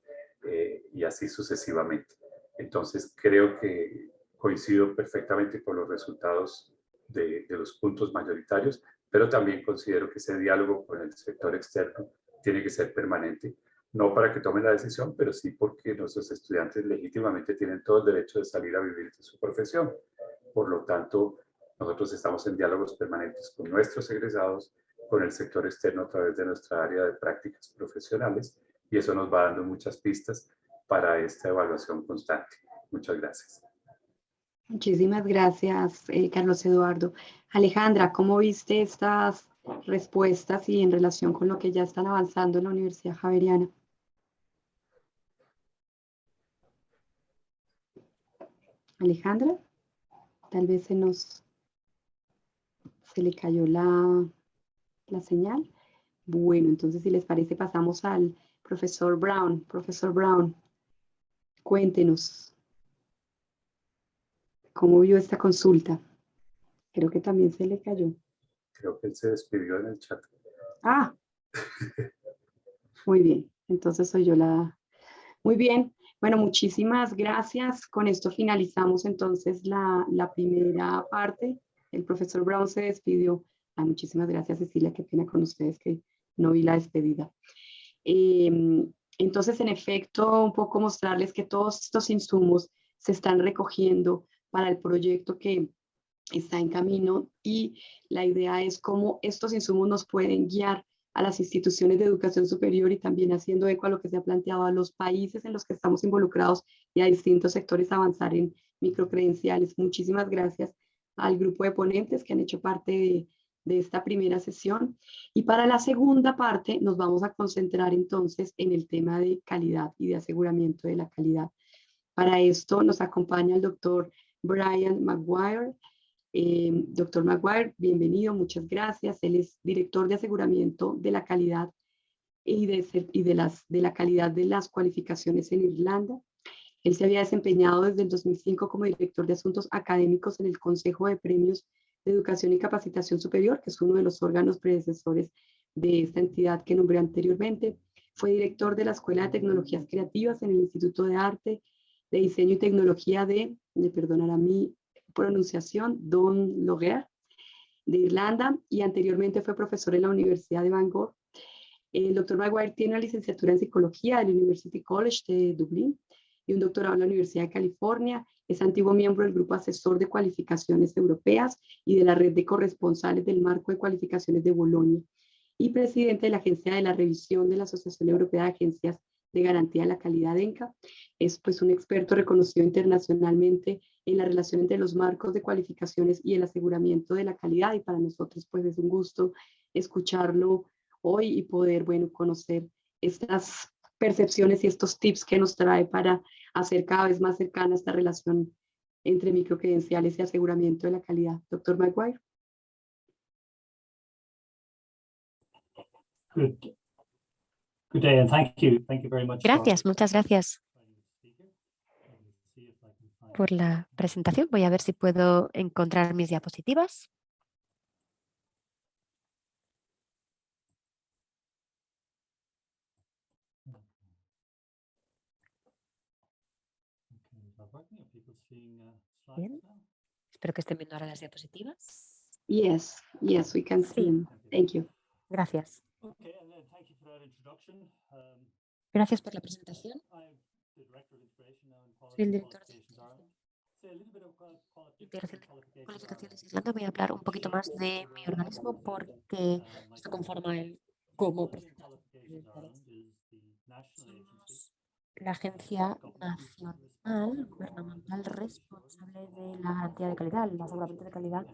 y así sucesivamente. Entonces, creo que coincido perfectamente con los resultados de los puntos mayoritarios, pero también considero que ese diálogo con el sector externo tiene que ser permanente, no para que tomen la decisión, pero sí porque nuestros estudiantes legítimamente tienen todo el derecho de salir a vivir de su profesión. Por lo tanto, nosotros estamos en diálogos permanentes con nuestros egresados, con el sector externo a través de nuestra área de prácticas profesionales, y eso nos va dando muchas pistas para esta evaluación constante. Muchas gracias. Muchísimas gracias, Carlos Eduardo. Alejandra, ¿cómo viste estas respuestas y en relación con lo que ya están avanzando en la Universidad Javeriana? Alejandra, tal vez se le cayó la señal. Bueno, entonces si les parece pasamos al profesor Brown. Profesor Brown, cuéntenos cómo vio esta consulta. Creo que también se le cayó. Creo que él se despidió en el chat. Ah, muy bien. Entonces soy yo la... Muy bien. Bueno, muchísimas gracias. Con esto finalizamos entonces la primera parte. El profesor Brown se despidió. Ah, muchísimas gracias, Cecilia. Qué pena con ustedes que no vi la despedida. Entonces, en efecto, un poco mostrarles que todos estos insumos se están recogiendo para el proyecto que está en camino, y la idea es cómo estos insumos nos pueden guiar a las instituciones de educación superior y también haciendo eco a lo que se ha planteado a los países en los que estamos involucrados y a distintos sectores avanzar en microcredenciales. Muchísimas gracias al grupo de ponentes que han hecho parte de esta primera sesión. Y para la segunda parte nos vamos a concentrar entonces en el tema de calidad y de aseguramiento de la calidad. Para esto nos acompaña el doctor Brian Maguire. Doctor Maguire, bienvenido, muchas gracias. Él es director de aseguramiento de la calidad y de la calidad de las cualificaciones en Irlanda. Él se había desempeñado desde el 2005 como director de asuntos académicos en el Consejo de Premios de Educación y Capacitación Superior, que es uno de los órganos predecesores de esta entidad que nombré anteriormente. Fue director de la Escuela de Tecnologías Creativas en el Instituto de Arte, de Diseño y Tecnología me perdonará mi pronunciación, Don Loguer, de Irlanda, y anteriormente fue profesor en la Universidad de Bangor. El doctor Maguire tiene una licenciatura en Psicología del University College de Dublín y un doctorado en la Universidad de California. Es antiguo miembro del Grupo Asesor de Cualificaciones Europeas y de la Red de Corresponsales del Marco de Cualificaciones de Bolonia, y presidente de la Agencia de la Revisión de la Asociación Europea de Agencias de Garantía de la Calidad, ENCA. Es pues un experto reconocido internacionalmente en la relación entre los marcos de cualificaciones y el aseguramiento de la calidad, y para nosotros pues es un gusto escucharlo hoy y poder, bueno, conocer estas percepciones y estos tips que nos trae para hacer cada vez más cercana esta relación entre microcredenciales y aseguramiento de la calidad. Doctor Maguire. Good day and thank you very much. Gracias, muchas gracias por la presentación. Voy a ver si puedo encontrar mis diapositivas. Bien. Espero que estén viendo ahora las diapositivas. Yes, we can see them. Thank you. Gracias. Gracias por la presentación. Soy el director de Integración de Cualificaciones de Irlanda. Voy a hablar un poquito más de mi organismo porque esto conforma el cómo presentar. la agencia nacional gubernamental responsable de la garantía de calidad, el aseguramiento de calidad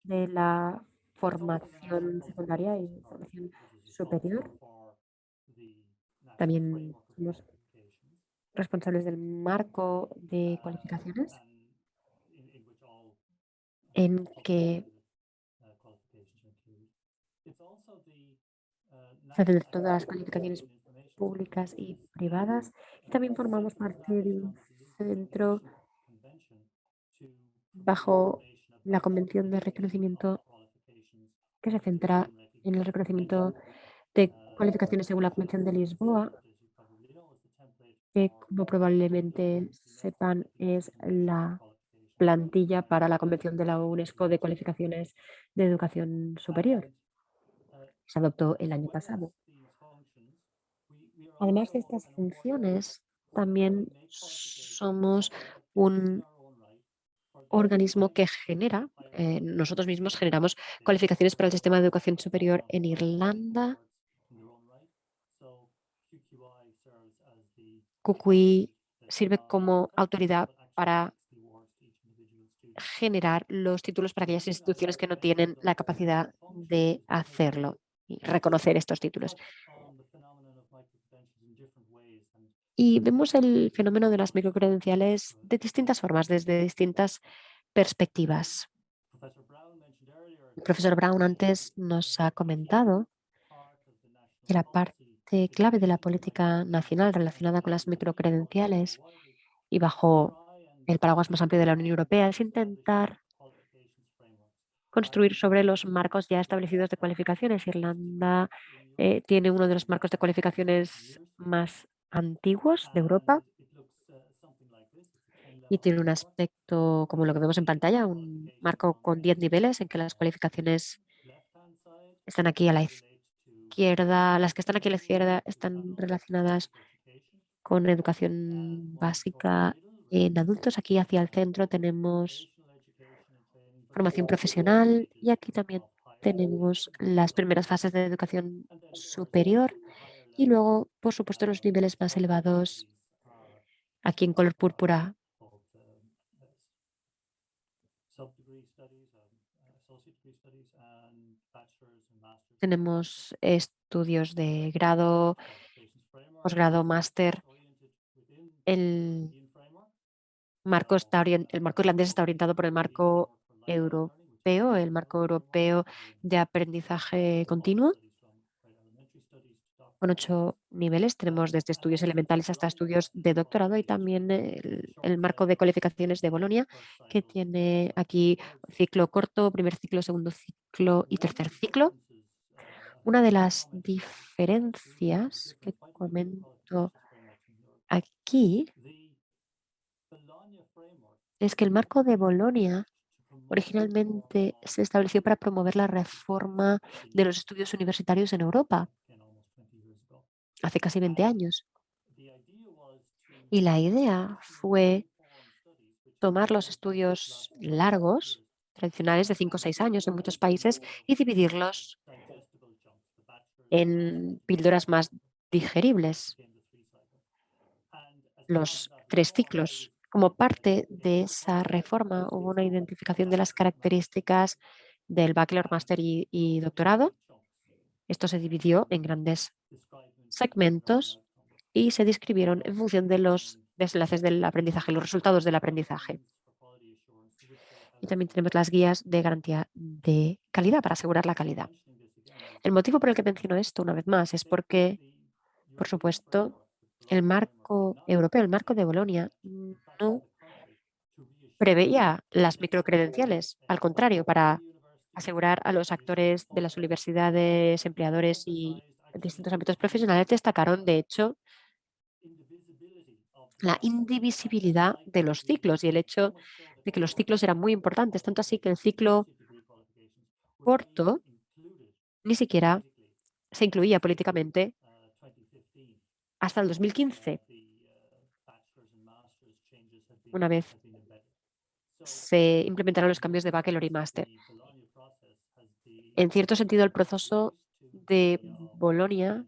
de la formación secundaria y formación superior. También somos responsables del marco de cualificaciones en que se hacen todas las cualificaciones públicas y privadas. Y también formamos parte de un centro bajo la Convención de Reconocimiento que se centra en el reconocimiento de cualificaciones según la Convención de Lisboa, que como probablemente sepan es la plantilla para la Convención de la UNESCO de cualificaciones de educación superior. Se adoptó el año pasado. Además de estas funciones, también somos un organismo que genera, nosotros mismos generamos cualificaciones para el sistema de educación superior en Irlanda. QQI sirve como autoridad para generar los títulos para aquellas instituciones que no tienen la capacidad de hacerlo y reconocer estos títulos. Y vemos el fenómeno de las microcredenciales de distintas formas, desde distintas perspectivas. El profesor Brown antes nos ha comentado que la parte clave de la política nacional relacionada con las microcredenciales y bajo el paraguas más amplio de la Unión Europea es intentar construir sobre los marcos ya establecidos de cualificaciones. Irlanda tiene uno de los marcos de cualificaciones más antiguos de Europa y tiene un aspecto como lo que vemos en pantalla, un marco con 10 niveles en que las cualificaciones están aquí a la izquierda. Las que están aquí a la izquierda están relacionadas con educación básica en adultos. Aquí hacia el centro tenemos formación profesional y aquí también tenemos las primeras fases de educación superior y luego, por supuesto, los niveles más elevados aquí en color púrpura. Tenemos estudios de grado, posgrado, máster. El marco irlandés está orientado por el marco europeo, el marco europeo de aprendizaje continuo, con 8 niveles. Tenemos desde estudios elementales hasta estudios de doctorado y también el marco de cualificaciones de Bolonia, que tiene aquí ciclo corto, primer ciclo, segundo ciclo y tercer ciclo. Una de las diferencias que comento aquí es que el marco de Bolonia originalmente se estableció para promover la reforma de los estudios universitarios en Europa hace casi 20 años. Y la idea fue tomar los estudios largos, tradicionales de 5 o 6 años en muchos países, y dividirlos en píldoras más digeribles, los 3 ciclos. Como parte de esa reforma hubo una identificación de las características del bachelor, máster y doctorado. Esto se dividió en grandes segmentos y se describieron en función de los desenlaces del aprendizaje, los resultados del aprendizaje. Y también tenemos las guías de garantía de calidad para asegurar la calidad. El motivo por el que menciono esto una vez más es porque, por supuesto, el marco europeo, el marco de Bolonia, no preveía las microcredenciales. Al contrario, para asegurar a los actores de las universidades, empleadores y distintos ámbitos profesionales, destacaron, de hecho, la indivisibilidad de los ciclos y el hecho de que los ciclos eran muy importantes, tanto así que el ciclo corto ni siquiera se incluía políticamente hasta el 2015, una vez se implementaron los cambios de bachelor y máster. En cierto sentido, el proceso de Bolonia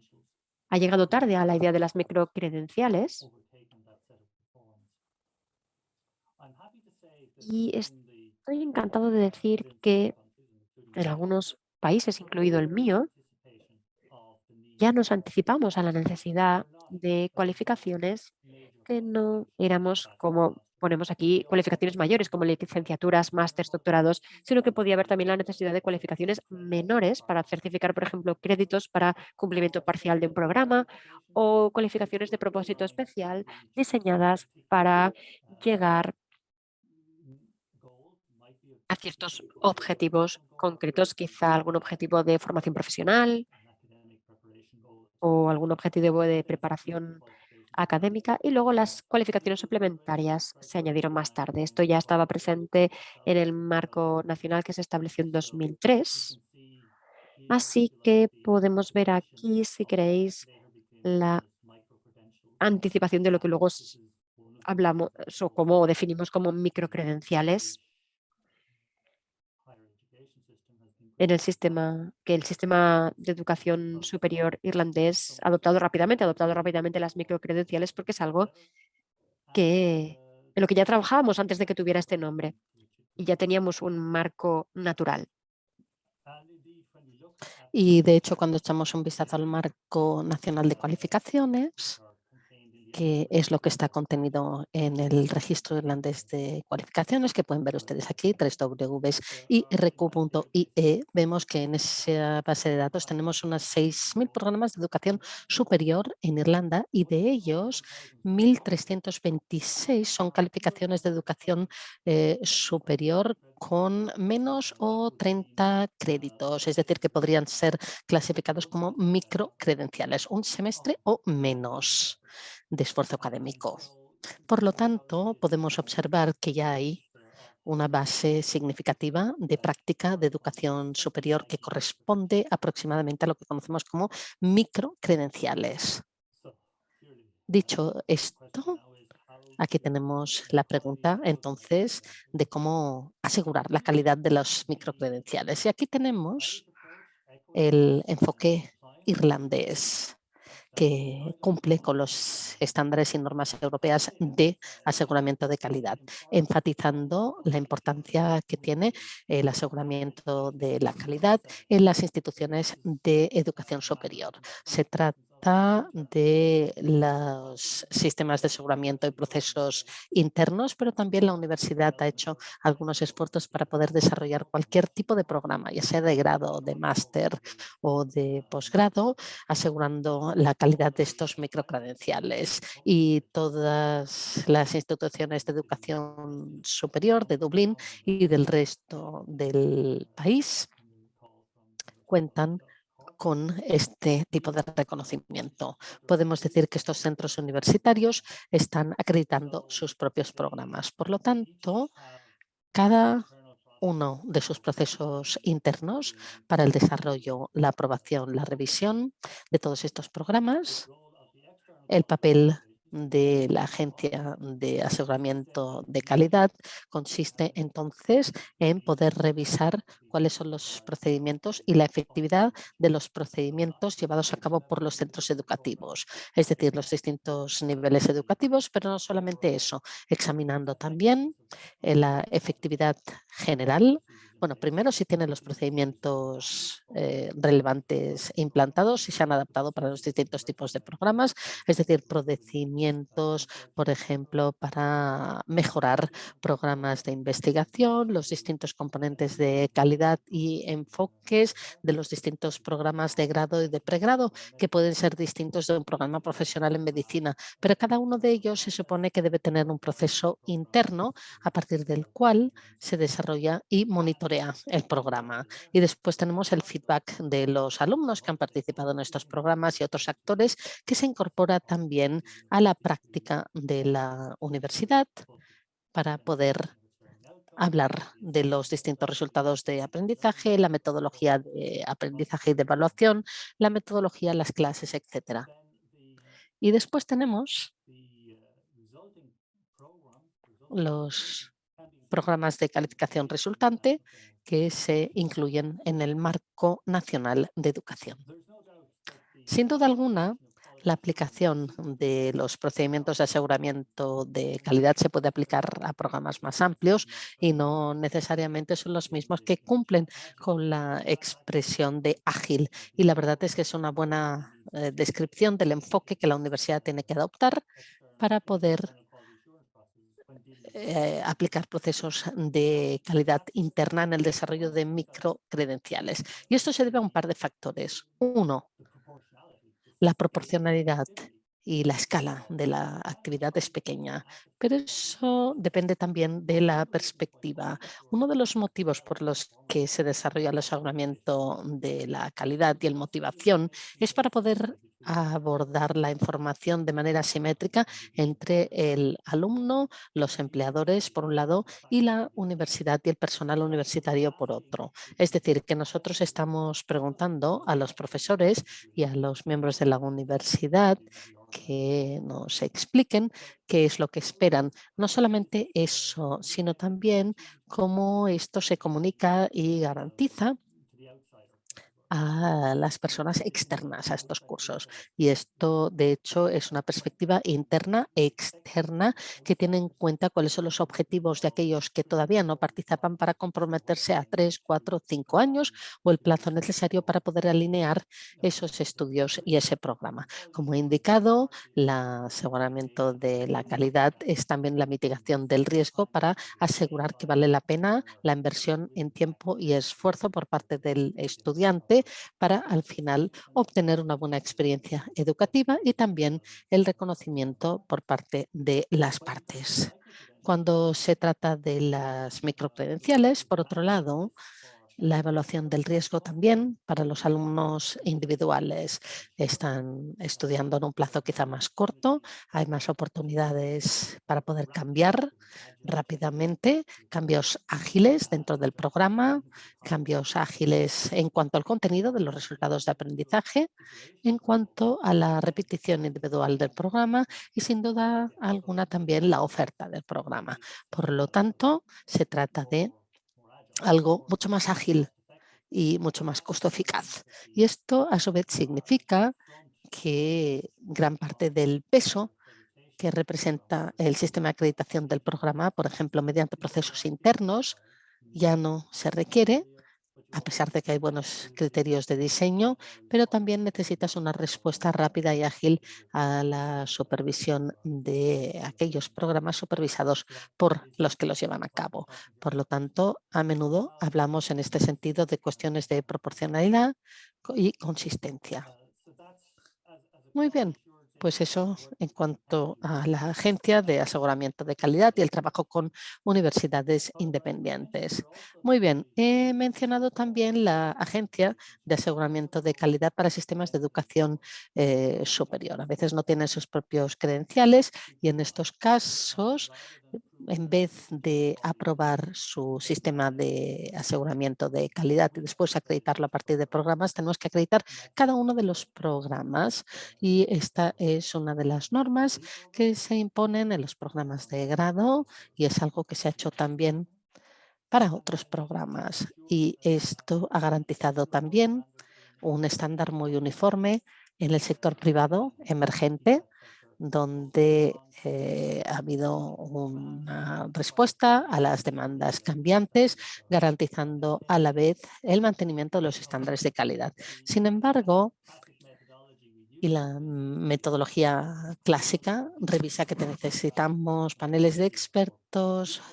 ha llegado tarde a la idea de las microcredenciales. Y estoy encantado de decir que en algunos países, incluido el mío, ya nos anticipamos a la necesidad de cualificaciones que no éramos, como ponemos aquí, cualificaciones mayores como licenciaturas, másters, doctorados, sino que podía haber también la necesidad de cualificaciones menores para certificar, por ejemplo, créditos para cumplimiento parcial de un programa o cualificaciones de propósito especial diseñadas para llegar a ciertos objetivos concretos, quizá algún objetivo de formación profesional o algún objetivo de preparación académica, y luego las cualificaciones suplementarias se añadieron más tarde. Esto ya estaba presente en el marco nacional que se estableció en 2003. Así que podemos ver aquí, si queréis, la anticipación de lo que luego hablamos o cómo definimos como microcredenciales en el sistema de educación superior irlandés ha adoptado rápidamente las microcredenciales, porque es algo en lo que ya trabajábamos antes de que tuviera este nombre y ya teníamos un marco natural. Y de hecho, cuando echamos un vistazo al marco nacional de cualificaciones, que es lo que está contenido en el registro irlandés de cualificaciones, que pueden ver ustedes aquí, www.irq.ie. Vemos que en esa base de datos tenemos unos 6.000 programas de educación superior en Irlanda, y de ellos 1.326 son calificaciones de educación superior con menos o 30 créditos, es decir, que podrían ser clasificados como microcredenciales, un semestre o menos de esfuerzo académico. Por lo tanto, podemos observar que ya hay una base significativa de práctica de educación superior que corresponde aproximadamente a lo que conocemos como microcredenciales. Dicho esto, aquí tenemos la pregunta entonces de cómo asegurar la calidad de los microcredenciales. Y aquí tenemos el enfoque irlandés, que cumple con los estándares y normas europeas de aseguramiento de calidad, enfatizando la importancia que tiene el aseguramiento de la calidad en las instituciones de educación superior. Se trata de los sistemas de aseguramiento y procesos internos, pero también la universidad ha hecho algunos esfuerzos para poder desarrollar cualquier tipo de programa, ya sea de grado, de máster o de posgrado, asegurando la calidad de estos microcredenciales. Y todas las instituciones de educación superior de Dublín y del resto del país cuentan con este tipo de reconocimiento. Podemos decir que estos centros universitarios están acreditando sus propios programas. Por lo tanto, cada uno de sus procesos internos para el desarrollo, la aprobación, la revisión de todos estos programas, el papel de la Agencia de Aseguramiento de Calidad consiste entonces en poder revisar cuáles son los procedimientos y la efectividad de los procedimientos llevados a cabo por los centros educativos, es decir, los distintos niveles educativos, pero no solamente eso, examinando también la efectividad general. Bueno, primero si tienen los procedimientos relevantes e implantados, si se han adaptado para los distintos tipos de programas, es decir, procedimientos, por ejemplo, para mejorar programas de investigación, los distintos componentes de calidad y enfoques de los distintos programas de grado y de pregrado, que pueden ser distintos de un programa profesional en medicina, pero cada uno de ellos se supone que debe tener un proceso interno a partir del cual se desarrolla y monitorea el programa. Y después tenemos el feedback de los alumnos que han participado en estos programas y otros actores, que se incorpora también a la práctica de la universidad para poder hablar de los distintos resultados de aprendizaje, la metodología de aprendizaje y de evaluación, la metodología, las clases, etc. Y después tenemos los programas de calificación resultante que se incluyen en el marco nacional de educación. Sin duda alguna, La aplicación de los procedimientos de aseguramiento de calidad se puede aplicar a programas más amplios y no necesariamente son los mismos que cumplen con la expresión de ágil. Y la verdad es que es una buena descripción del enfoque que la universidad tiene que adoptar para poder aplicar procesos de calidad interna en el desarrollo de microcredenciales. Y esto se debe a un par de factores. Uno, la proporcionalidad y la escala de la actividad es pequeña, pero eso depende también de la perspectiva. Uno de los motivos por los que se desarrolla el aseguramiento de la calidad y la motivación es para poder abordar la información de manera simétrica entre el alumno, los empleadores por un lado y la universidad y el personal universitario por otro. Es decir, que nosotros estamos preguntando a los profesores y a los miembros de la universidad que nos expliquen qué es lo que esperan. No solamente eso, sino también cómo esto se comunica y garantiza a las personas externas a estos cursos. Y esto, de hecho, es una perspectiva interna e externa que tiene en cuenta cuáles son los objetivos de aquellos que todavía no participan para comprometerse a 3, 4, 5 años o el plazo necesario para poder alinear esos estudios y ese programa. Como he indicado, el aseguramiento de la calidad es también la mitigación del riesgo para asegurar que vale la pena la inversión en tiempo y esfuerzo por parte del estudiante para al final obtener una buena experiencia educativa y también el reconocimiento por parte de las partes. Cuando se trata de las microcredenciales, por otro lado, la evaluación del riesgo también para los alumnos individuales. Están estudiando en un plazo quizá más corto, hay más oportunidades para poder cambiar rápidamente, cambios ágiles dentro del programa, cambios ágiles en cuanto al contenido de los resultados de aprendizaje, en cuanto a la repetición individual del programa y sin duda alguna también la oferta del programa. Por lo tanto, se trata de algo mucho más ágil y mucho más costo eficaz. Y esto a su vez significa que gran parte del peso que representa el sistema de acreditación del programa, por ejemplo, mediante procesos internos, ya no se requiere, a pesar de que hay buenos criterios de diseño, pero también necesitas una respuesta rápida y ágil a la supervisión de aquellos programas supervisados por los que los llevan a cabo. Por lo tanto, a menudo hablamos en este sentido de cuestiones de proporcionalidad y consistencia. Muy bien. Pues eso en cuanto a la Agencia de Aseguramiento de Calidad y el trabajo con universidades independientes. Muy bien, he mencionado también la Agencia de Aseguramiento de Calidad para Sistemas de Educación Superior. A veces no tienen sus propios credenciales y en estos casos, en vez de aprobar su sistema de aseguramiento de calidad y después acreditarlo a partir de programas, tenemos que acreditar cada uno de los programas y esta es una de las normas que se imponen en los programas de grado y es algo que se ha hecho también para otros programas. Y esto ha garantizado también un estándar muy uniforme en el sector privado emergente, donde ha habido una respuesta a las demandas cambiantes, garantizando a la vez el mantenimiento de los estándares de calidad. Sin embargo, y la metodología clásica revisa que necesitamos paneles de expertos,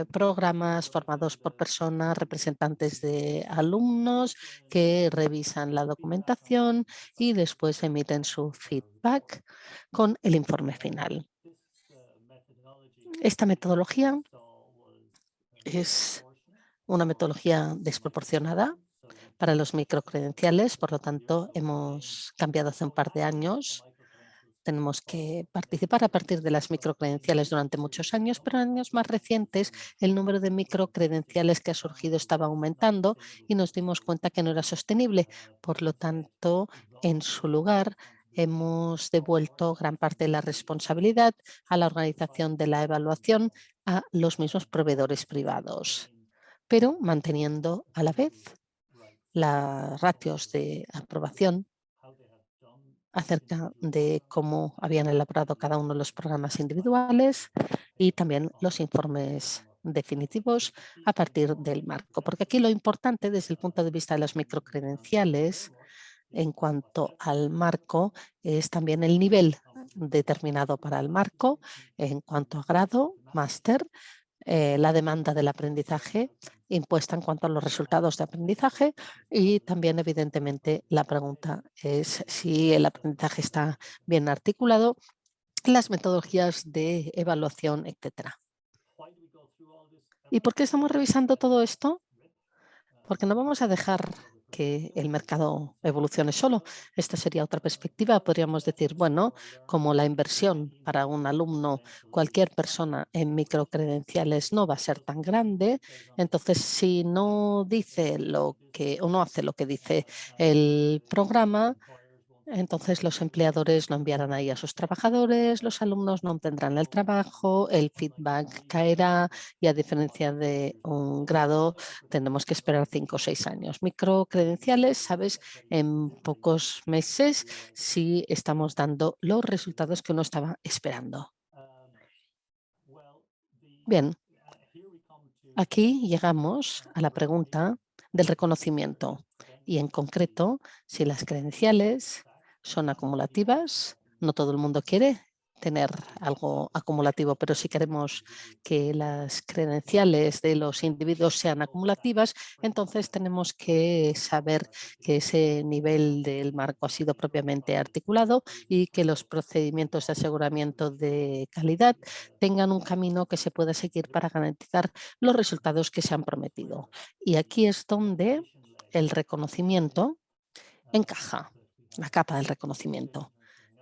programas formados por personas, representantes de alumnos que revisan la documentación y después emiten su feedback con el informe final. Esta metodología es una metodología desproporcionada para los microcredenciales, por lo tanto, hemos cambiado hace un par de años. Tenemos que participar a partir de las microcredenciales durante muchos años, pero en años más recientes el número de microcredenciales que ha surgido estaba aumentando y nos dimos cuenta que no era sostenible. Por lo tanto, en su lugar, hemos devuelto gran parte de la responsabilidad a la organización de la evaluación a los mismos proveedores privados, pero manteniendo a la vez las ratios de aprobación acerca de cómo habían elaborado cada uno de los programas individuales y también los informes definitivos a partir del marco. Porque aquí lo importante desde el punto de vista de las microcredenciales en cuanto al marco es también el nivel determinado para el marco en cuanto a grado, máster, la demanda del aprendizaje impuesta en cuanto a los resultados de aprendizaje y también evidentemente la pregunta es si el aprendizaje está bien articulado, las metodologías de evaluación, etc. ¿Y por qué estamos revisando todo esto? Porque no vamos a dejar que el mercado evolucione solo. Esta sería otra perspectiva. Podríamos decir, bueno, como la inversión para un alumno, cualquier persona en microcredenciales no va a ser tan grande, entonces si no dice lo que o no hace lo que dice el programa, entonces los empleadores no enviarán ahí a sus trabajadores, los alumnos no obtendrán el trabajo, el feedback caerá y a diferencia de un grado tendremos que esperar 5 o 6 años. Microcredenciales, sabes, en pocos meses sí estamos dando los resultados que uno estaba esperando. Bien, aquí llegamos a la pregunta del reconocimiento y en concreto si las credenciales son acumulativas. No todo el mundo quiere tener algo acumulativo, pero si queremos que las credenciales de los individuos sean acumulativas, entonces tenemos que saber que ese nivel del marco ha sido propiamente articulado y que los procedimientos de aseguramiento de calidad tengan un camino que se pueda seguir para garantizar los resultados que se han prometido. Y aquí es donde el reconocimiento encaja, la capa del reconocimiento.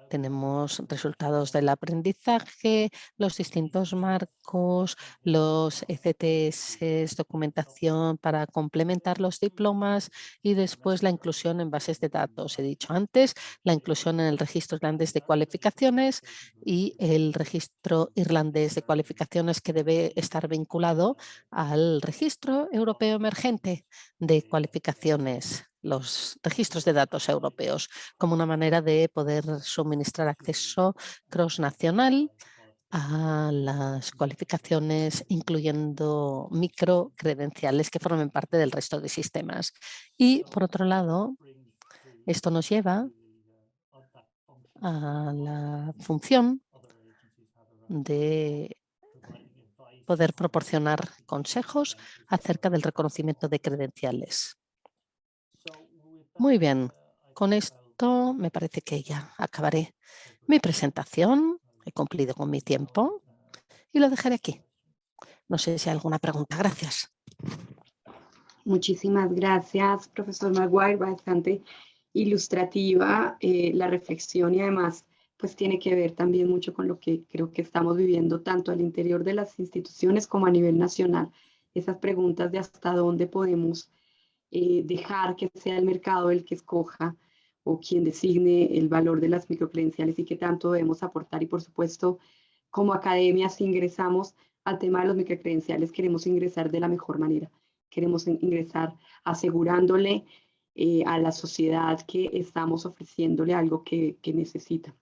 Tenemos resultados del aprendizaje, los distintos marcos, los ECTS, documentación para complementar los diplomas y después la inclusión en bases de datos. He dicho antes, la inclusión en el registro irlandés de cualificaciones y el registro irlandés de cualificaciones que debe estar vinculado al registro europeo emergente de cualificaciones, los registros de datos europeos, como una manera de poder suministrar acceso cross-nacional a las cualificaciones, incluyendo microcredenciales que formen parte del resto de sistemas. Y, por otro lado, esto nos lleva a la función de poder proporcionar consejos acerca del reconocimiento de credenciales. Muy bien, con esto me parece que ya acabaré mi presentación. He cumplido con mi tiempo y lo dejaré aquí. No sé si hay alguna pregunta. Gracias. Muchísimas gracias, profesor Maguire. Bastante ilustrativa la reflexión y además pues tiene que ver también mucho con lo que creo que estamos viviendo tanto al interior de las instituciones como a nivel nacional. Esas preguntas de hasta dónde podemos dejar que sea el mercado el que escoja o quien designe el valor de las microcredenciales y qué tanto debemos aportar. Y por supuesto, como academia, si ingresamos al tema de los microcredenciales, queremos ingresar de la mejor manera. Queremos ingresar asegurándole a la sociedad que estamos ofreciéndole algo que necesita.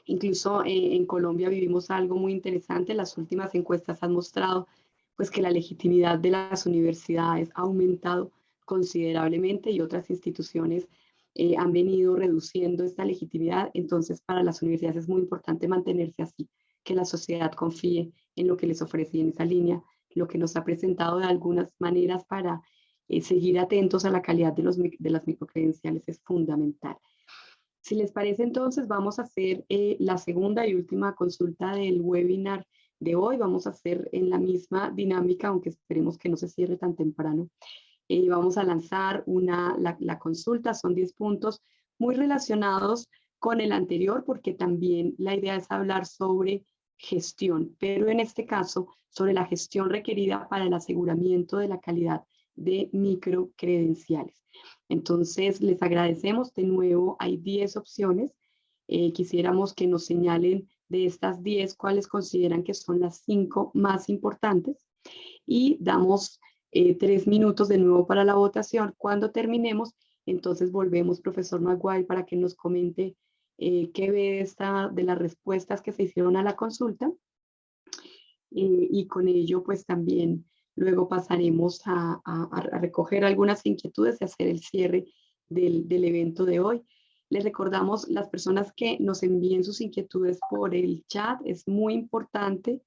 Incluso en Colombia vivimos algo muy interesante. Las últimas encuestas han mostrado pues, que la legitimidad de las universidades ha aumentado considerablemente y otras instituciones han venido reduciendo esta legitimidad. Entonces, para las universidades es muy importante mantenerse así, que la sociedad confíe en lo que les ofrece y en esa línea, lo que nos ha presentado de algunas maneras para seguir atentos a la calidad de las microcredenciales es fundamental. Si les parece, entonces vamos a hacer la segunda y última consulta del webinar de hoy. Vamos a hacer en la misma dinámica, aunque esperemos que no se cierre tan temprano. Vamos a lanzar la consulta, son 10 puntos muy relacionados con el anterior, porque también la idea es hablar sobre gestión, pero en este caso sobre la gestión requerida para el aseguramiento de la calidad de microcredenciales. Entonces, les agradecemos de nuevo. Hay 10 opciones. Quisiéramos que nos señalen de estas 10 cuáles consideran que son las 5 más importantes y damos 3 minutos de nuevo para la votación. Cuando terminemos, Entonces volvemos, profesor Maguire, para que nos comente qué ve de las respuestas que se hicieron a la consulta. Y con ello, pues también luego pasaremos a recoger algunas inquietudes y hacer el cierre del evento de hoy. Les recordamos, las personas que nos envíen sus inquietudes por el chat, es muy importante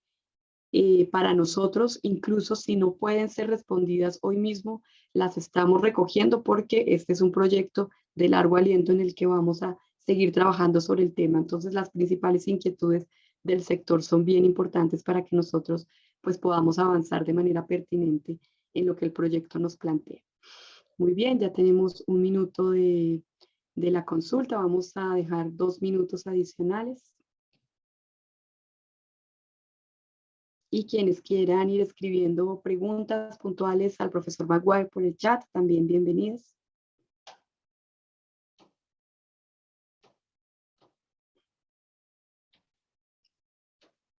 para nosotros, incluso si no pueden ser respondidas hoy mismo, las estamos recogiendo porque este es un proyecto de largo aliento en el que vamos a seguir trabajando sobre el tema. Entonces, las principales inquietudes del sector son bien importantes para que nosotros pues podamos avanzar de manera pertinente en lo que el proyecto nos plantea. Muy bien, ya tenemos un minuto de la consulta. Vamos a dejar 2 minutos adicionales. Y quienes quieran ir escribiendo preguntas puntuales al profesor Maguire por el chat, también bienvenidos.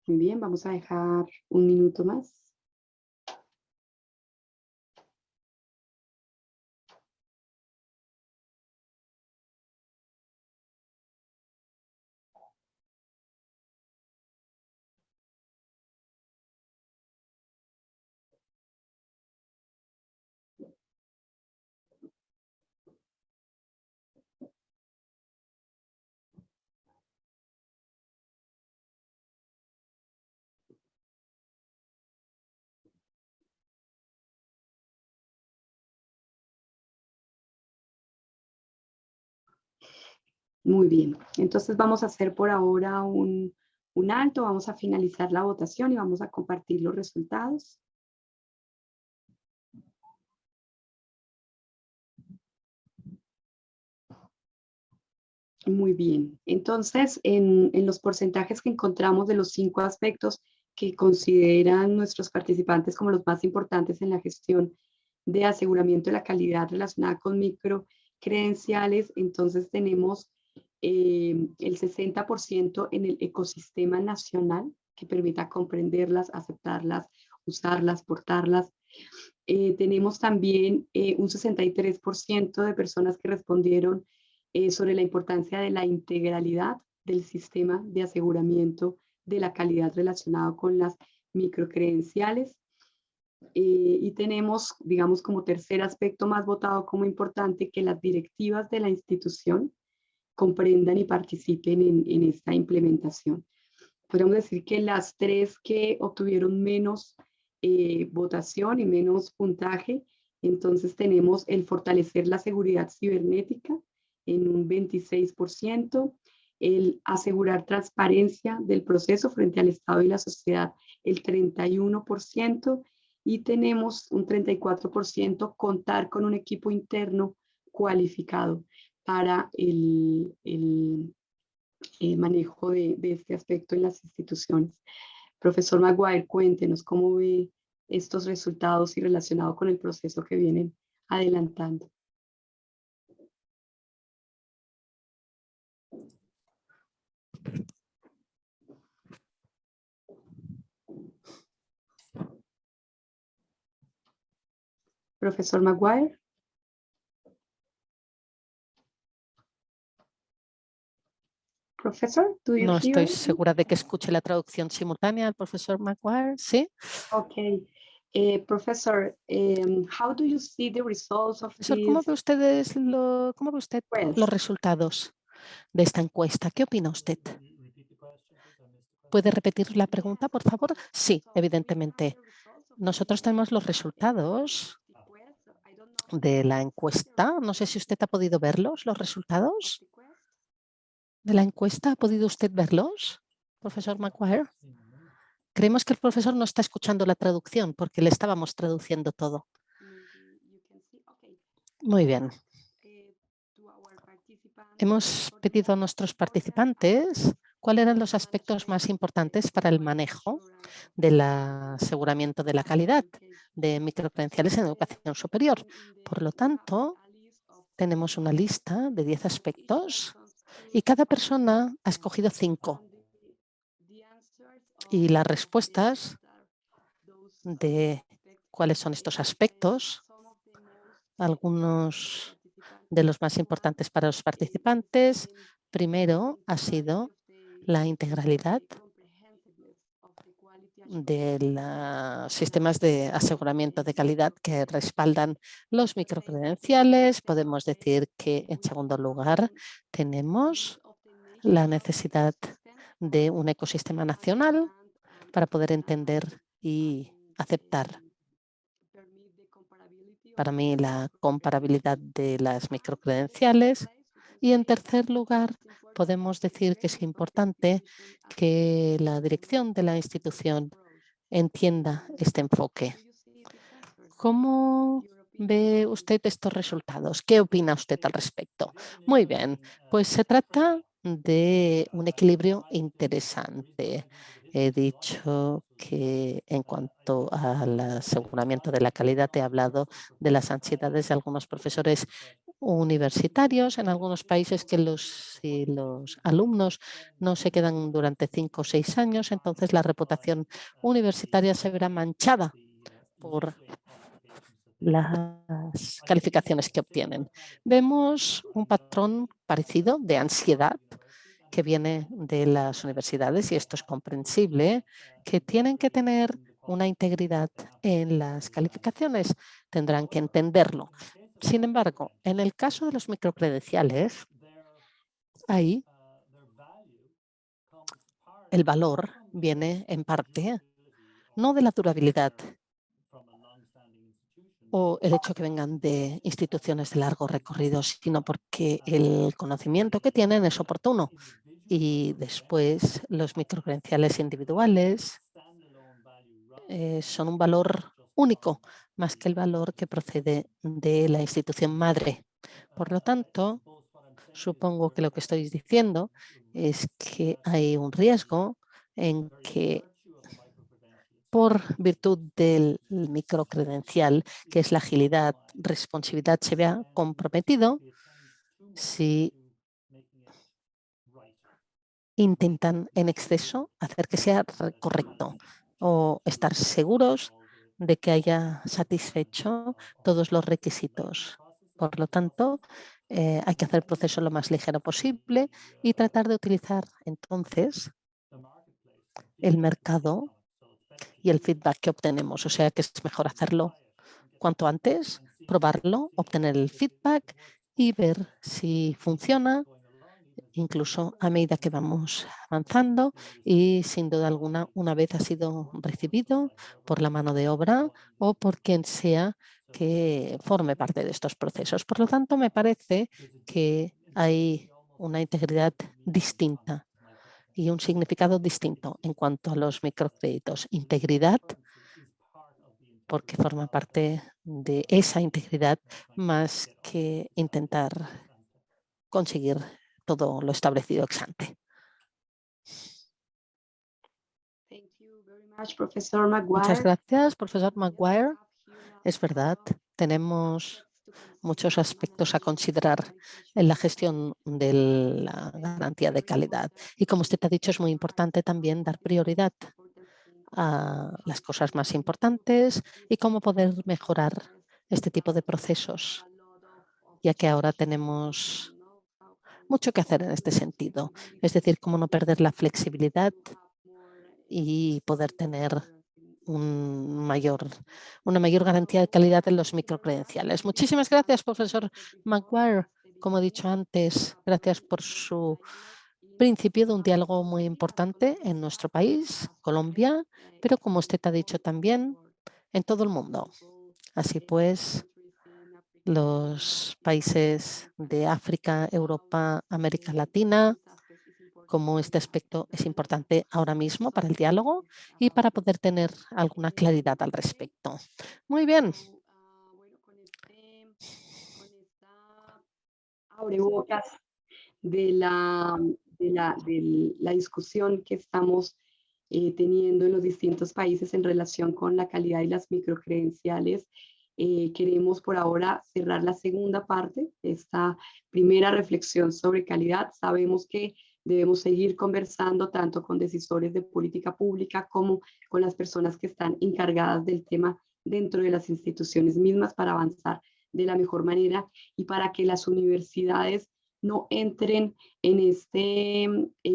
Muy bien, vamos a dejar 1 minuto más. Muy bien, entonces vamos a hacer por ahora un alto, vamos a finalizar la votación y vamos a compartir los resultados. Muy bien, entonces en los porcentajes que encontramos de los 5 aspectos que consideran nuestros participantes como los más importantes en la gestión de aseguramiento de la calidad relacionada con microcredenciales, entonces tenemos el 60% en el ecosistema nacional que permita comprenderlas, aceptarlas, usarlas, portarlas. Tenemos también un 63% de personas que respondieron sobre la importancia de la integralidad del sistema de aseguramiento de la calidad relacionado con las microcredenciales. Y tenemos, digamos, como tercer aspecto más votado como importante, que las directivas de la institución comprendan y participen en esta implementación. Podemos decir que las 3 que obtuvieron menos votación y menos puntaje, entonces tenemos el fortalecer la seguridad cibernética en un 26%, el asegurar transparencia del proceso frente al Estado y la sociedad, el 31%, y tenemos un 34% contar con un equipo interno cualificado para el manejo de este aspecto en las instituciones. Profesor Maguire, cuéntenos cómo ve estos resultados y relacionado con el proceso que vienen adelantando. Profesor Maguire. Profesor, no estoy segura de que escuche la traducción simultánea al profesor Maguire, ¿sí? Okay. Profesor, how do you see the results of Profesor, this? ¿cómo ve usted los resultados de esta encuesta? ¿Qué opina usted? ¿Puede repetir la pregunta, por favor? Sí, evidentemente. Nosotros tenemos los resultados de la encuesta. No sé si usted ha podido verlos, los resultados de la encuesta. ¿Ha podido usted verlos, profesor Maguire? Creemos que el profesor no está escuchando la traducción porque le estábamos traduciendo todo. Muy bien. Hemos pedido a nuestros participantes cuáles eran los aspectos más importantes para el manejo del aseguramiento de la calidad de microcredenciales en educación superior. Por lo tanto, tenemos una lista de 10 aspectos y cada persona ha escogido 5. Y las respuestas de cuáles son estos aspectos, algunos de los más importantes para los participantes. Primero ha sido la integralidad de los sistemas de aseguramiento de calidad que respaldan los microcredenciales. Podemos decir que, en segundo lugar, tenemos la necesidad de un ecosistema nacional para poder entender y aceptar, para mí, la comparabilidad de las microcredenciales. Y en tercer lugar, podemos decir que es importante que la dirección de la institución entienda este enfoque. ¿Cómo ve usted estos resultados? ¿Qué opina usted al respecto? Muy bien, pues se trata de un equilibrio interesante. He dicho que en cuanto al aseguramiento de la calidad he hablado de las ansiedades de algunos profesores universitarios en algunos países, que si los alumnos no se quedan durante 5 o 6 años, entonces la reputación universitaria se verá manchada por las calificaciones que obtienen. Vemos un patrón parecido de ansiedad que viene de las universidades, y esto es comprensible, que tienen que tener una integridad en las calificaciones, tendrán que entenderlo. Sin embargo, en el caso de los microcredenciales, ahí el valor viene en parte no de la durabilidad o el hecho que vengan de instituciones de largo recorrido, sino porque el conocimiento que tienen es oportuno. Y después los microcredenciales individuales son un valor único, más que el valor que procede de la institución madre. Por lo tanto, supongo que lo que estoy diciendo es que hay un riesgo en que, por virtud del microcredencial, que es la agilidad, responsividad, se vea comprometido si intentan en exceso hacer que sea correcto o estar seguros de que haya satisfecho todos los requisitos. Por lo tanto, hay que hacer el proceso lo más ligero posible y tratar de utilizar entonces el mercado y el feedback que obtenemos. O sea que es mejor hacerlo cuanto antes, probarlo, obtener el feedback y ver si funciona, incluso a medida que vamos avanzando, y sin duda alguna, una vez ha sido recibido por la mano de obra o por quien sea que forme parte de estos procesos. Por lo tanto, me parece que hay una integridad distinta y un significado distinto en cuanto a los microcréditos. Integridad, porque forma parte de esa integridad, más que intentar conseguir todo lo establecido ex ante. Muchas gracias, profesor Maguire. Es verdad, tenemos muchos aspectos a considerar en la gestión de la garantía de calidad. Y como usted ha dicho, es muy importante también dar prioridad a las cosas más importantes y cómo poder mejorar este tipo de procesos, ya que ahora tenemos mucho que hacer en este sentido. Es decir, cómo no perder la flexibilidad y poder tener una mayor garantía de calidad en los microcredenciales. Muchísimas gracias, profesor Maguire. Como he dicho antes, gracias por su principio de un diálogo muy importante en nuestro país, Colombia, pero como usted ha dicho también, en todo el mundo. Así pues, los países de África, Europa, América Latina, como este aspecto es importante ahora mismo para el diálogo y para poder tener alguna claridad al respecto. Muy bien. Abrebocas de la discusión que estamos teniendo en los distintos países en relación con la calidad y las microcredenciales. Queremos por ahora cerrar la segunda parte de esta primera reflexión sobre calidad. Sabemos que debemos seguir conversando tanto con decisores de política pública como con las personas que están encargadas del tema dentro de las instituciones mismas para avanzar de la mejor manera y para que las universidades no entren en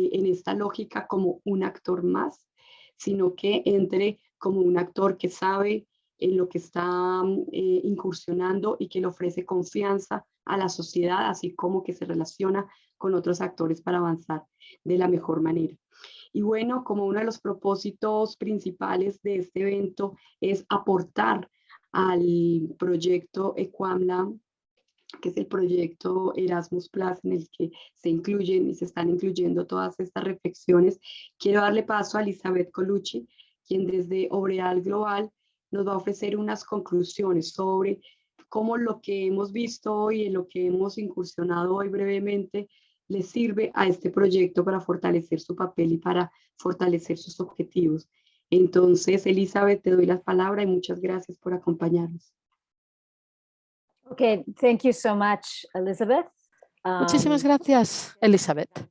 esta lógica como un actor más, sino que entre como un actor que sabe en lo que está incursionando y que le ofrece confianza a la sociedad, así como que se relaciona con otros actores para avanzar de la mejor manera. Y bueno, como uno de los propósitos principales de este evento es aportar al proyecto Equamla, que es el proyecto Erasmus Plus en el que se incluyen y se están incluyendo todas estas reflexiones, quiero darle paso a Elizabeth Colucci, quien desde Obreal Global nos va a ofrecer unas conclusiones sobre cómo lo que hemos visto hoy, en lo que hemos incursionado hoy brevemente, le sirve a este proyecto para fortalecer su papel y para fortalecer sus objetivos. Entonces, Elizabeth, te doy la palabra y muchas gracias por acompañarnos. Okay, thank you so much, Elizabeth. Muchísimas gracias, Elizabeth.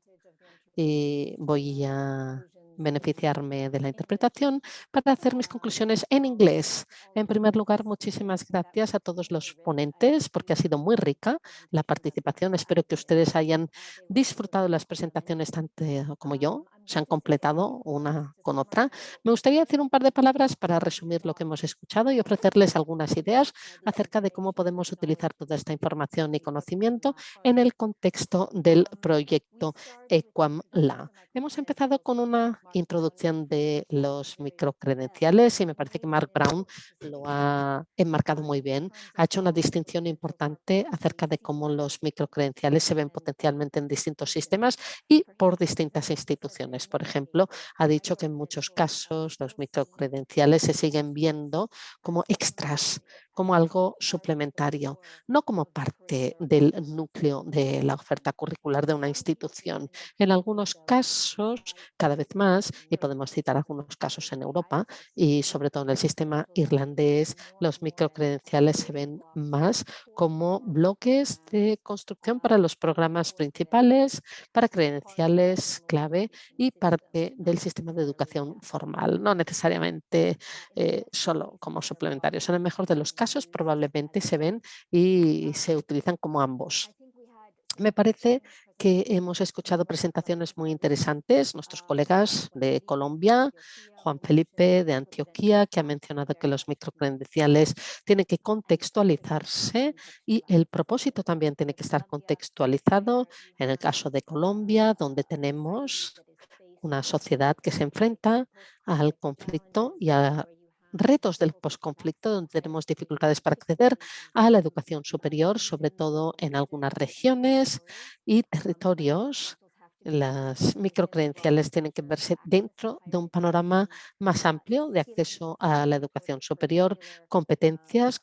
Y voy a beneficiarme de la interpretación para hacer mis conclusiones en inglés. En primer lugar, muchísimas gracias a todos los ponentes porque ha sido muy rica la participación. Espero que ustedes hayan disfrutado las presentaciones tanto como yo. Se han completado una con otra. Me gustaría decir un par de palabras para resumir lo que hemos escuchado y ofrecerles algunas ideas acerca de cómo podemos utilizar toda esta información y conocimiento en el contexto del proyecto Equamla. Hemos empezado con una introducción de los microcredenciales y me parece que Mark Brown lo ha enmarcado muy bien. Ha hecho una distinción importante acerca de cómo los microcredenciales se ven potencialmente en distintos sistemas y por distintas instituciones. Por ejemplo, ha dicho que en muchos casos los microcredenciales se siguen viendo como extras, como algo suplementario, no como parte del núcleo de la oferta curricular de una institución. En algunos casos, cada vez más, y podemos citar algunos casos en Europa y sobre todo en el sistema irlandés, los microcredenciales se ven más como bloques de construcción para los programas principales, para credenciales clave y parte del sistema de educación formal, no necesariamente solo como suplementarios. En el mejor de los casos probablemente se ven y se utilizan como ambos. Me parece que hemos escuchado presentaciones muy interesantes. Nuestros colegas de Colombia, Juan Felipe de Antioquia, que ha mencionado que los microcredenciales tienen que contextualizarse y el propósito también tiene que estar contextualizado. En el caso de Colombia, donde tenemos una sociedad que se enfrenta al conflicto y a retos del posconflicto, donde tenemos dificultades para acceder a la educación superior, sobre todo en algunas regiones y territorios. Las microcredenciales tienen que verse dentro de un panorama más amplio de acceso a la educación superior, competencias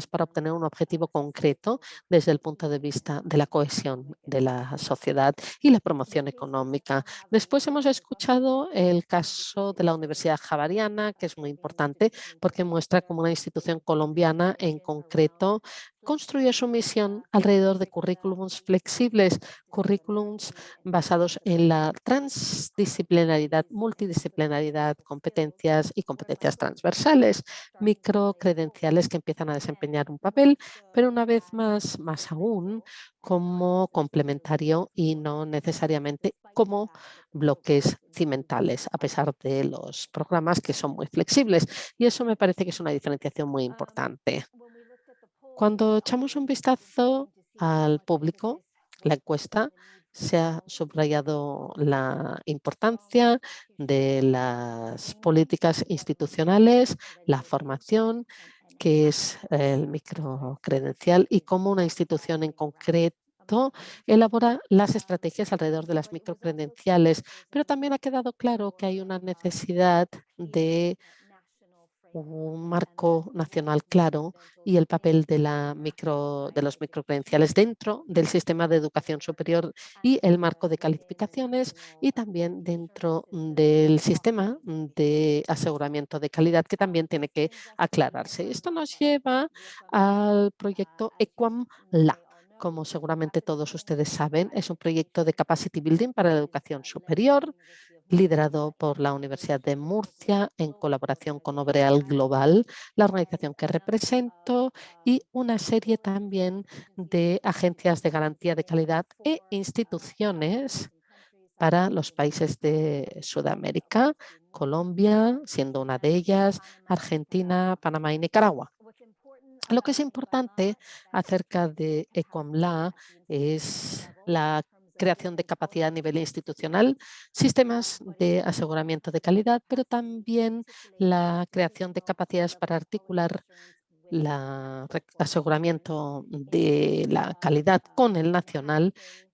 para obtener un objetivo concreto desde el punto de vista de la cohesión de la sociedad y la promoción económica. Después hemos escuchado el caso de la Universidad Javeriana, que es muy importante porque muestra cómo una institución colombiana en concreto construye su misión alrededor de currículums flexibles, currículums basados en la transdisciplinaridad, multidisciplinaridad, competencias y competencias transversales, microcredenciales que empiezan a desempeñar un papel, pero una vez más aún, como complementario y no necesariamente como bloques cimentales, a pesar de los programas que son muy flexibles. Y eso me parece que es una diferenciación muy importante. Cuando echamos un vistazo al público, la encuesta, se ha subrayado la importancia de las políticas institucionales, la formación, que es el microcredencial y cómo una institución en concreto elabora las estrategias alrededor de las microcredenciales, pero también ha quedado claro que hay una necesidad de un marco nacional claro y el papel de los microcredenciales dentro del sistema de educación superior y el marco de calificaciones y también dentro del sistema de aseguramiento de calidad que también tiene que aclararse. Esto nos lleva al proyecto Equamla. como seguramente todos ustedes saben, es un proyecto de Capacity Building para la educación superior, liderado por la Universidad de Murcia en colaboración con Obreal Global, la organización que represento, y una serie también de agencias de garantía de calidad e instituciones para los países de Sudamérica, Colombia siendo una de ellas, Argentina, Panamá y Nicaragua. Lo que es importante acerca de ECOAMLA es la creación de capacidad a nivel institucional, sistemas de aseguramiento de calidad, pero también la creación de capacidades para articular el aseguramiento de la calidad con el nacional,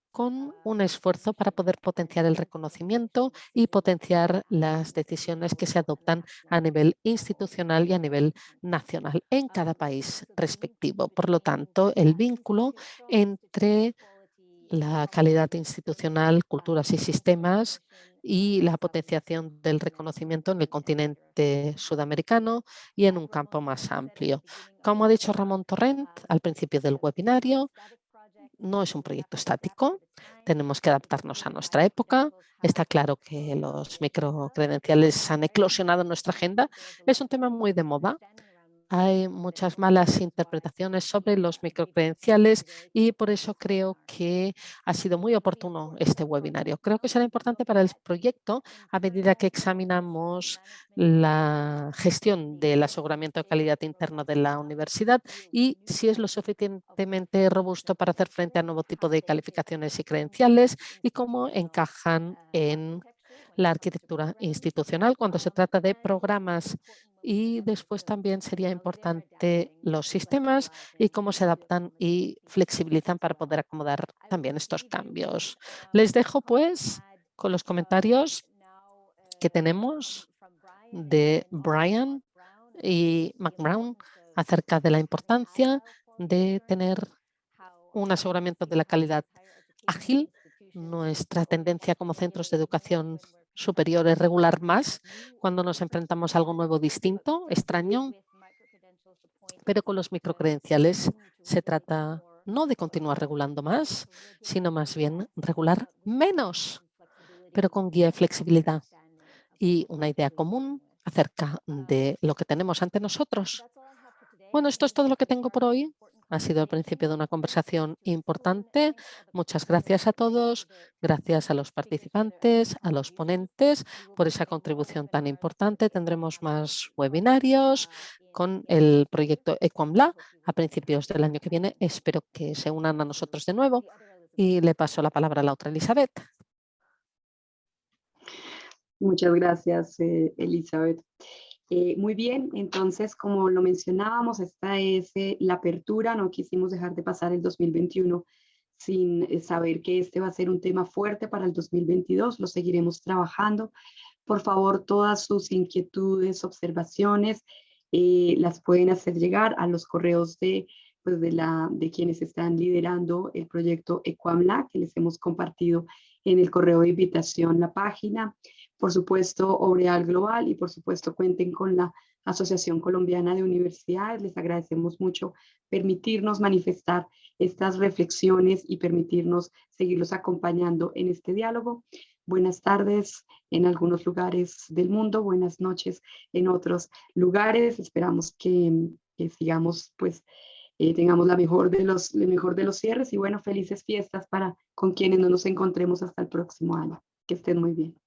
con un esfuerzo para poder potenciar el reconocimiento y potenciar las decisiones que se adoptan a nivel institucional y a nivel nacional en cada país respectivo. Por lo tanto, el vínculo entre la calidad institucional, culturas y sistemas y la potenciación del reconocimiento en el continente sudamericano y en un campo más amplio. Como ha dicho Ramón Torrent al principio del webinario, no es un proyecto estático, tenemos que adaptarnos a nuestra época. Está claro que los microcredenciales han eclosionado en nuestra agenda. Es un tema muy de moda. Hay muchas malas interpretaciones sobre los microcredenciales y por eso creo que ha sido muy oportuno este webinario. Creo que será importante para el proyecto a medida que examinamos la gestión del aseguramiento de calidad interno de la universidad y si es lo suficientemente robusto para hacer frente a nuevo tipo de calificaciones y credenciales y cómo encajan en la arquitectura institucional cuando se trata de programas. Y después también sería importante los sistemas y cómo se adaptan y flexibilizan para poder acomodar también estos cambios. Les dejo pues con los comentarios que tenemos de Brian y McBrown acerca de la importancia de tener un aseguramiento de la calidad ágil. Nuestra tendencia como centros de educación superior es regular más cuando nos enfrentamos a algo nuevo, distinto, extraño, pero con los microcredenciales se trata no de continuar regulando más, sino más bien regular menos, pero con guía y flexibilidad y una idea común acerca de lo que tenemos ante nosotros. Bueno, esto es todo lo que tengo por hoy. Ha sido el principio de una conversación importante. Muchas gracias a todos, gracias a los participantes, a los ponentes por esa contribución tan importante. Tendremos más webinarios con el proyecto ECOAMLA a principios del año que viene. Espero que se unan a nosotros de nuevo y le paso la palabra a la otra Elizabeth. Muchas gracias, Elizabeth. Muy bien, entonces, como lo mencionábamos, esta es la apertura. No quisimos dejar de pasar el 2021 sin saber que este va a ser un tema fuerte para el 2022. Lo seguiremos trabajando. Por favor, todas sus inquietudes, observaciones, las pueden hacer llegar a los correos de quienes están liderando el proyecto ECOAMLA, que les hemos compartido en el correo de invitación la página. Por supuesto, Obreal Global y por supuesto cuenten con la Asociación Colombiana de Universidades. Les agradecemos mucho permitirnos manifestar estas reflexiones y permitirnos seguirlos acompañando en este diálogo. Buenas tardes en algunos lugares del mundo, buenas noches en otros lugares. Esperamos que sigamos, pues, tengamos el mejor de los cierres y bueno, felices fiestas con quienes no nos encontremos hasta el próximo año. Que estén muy bien.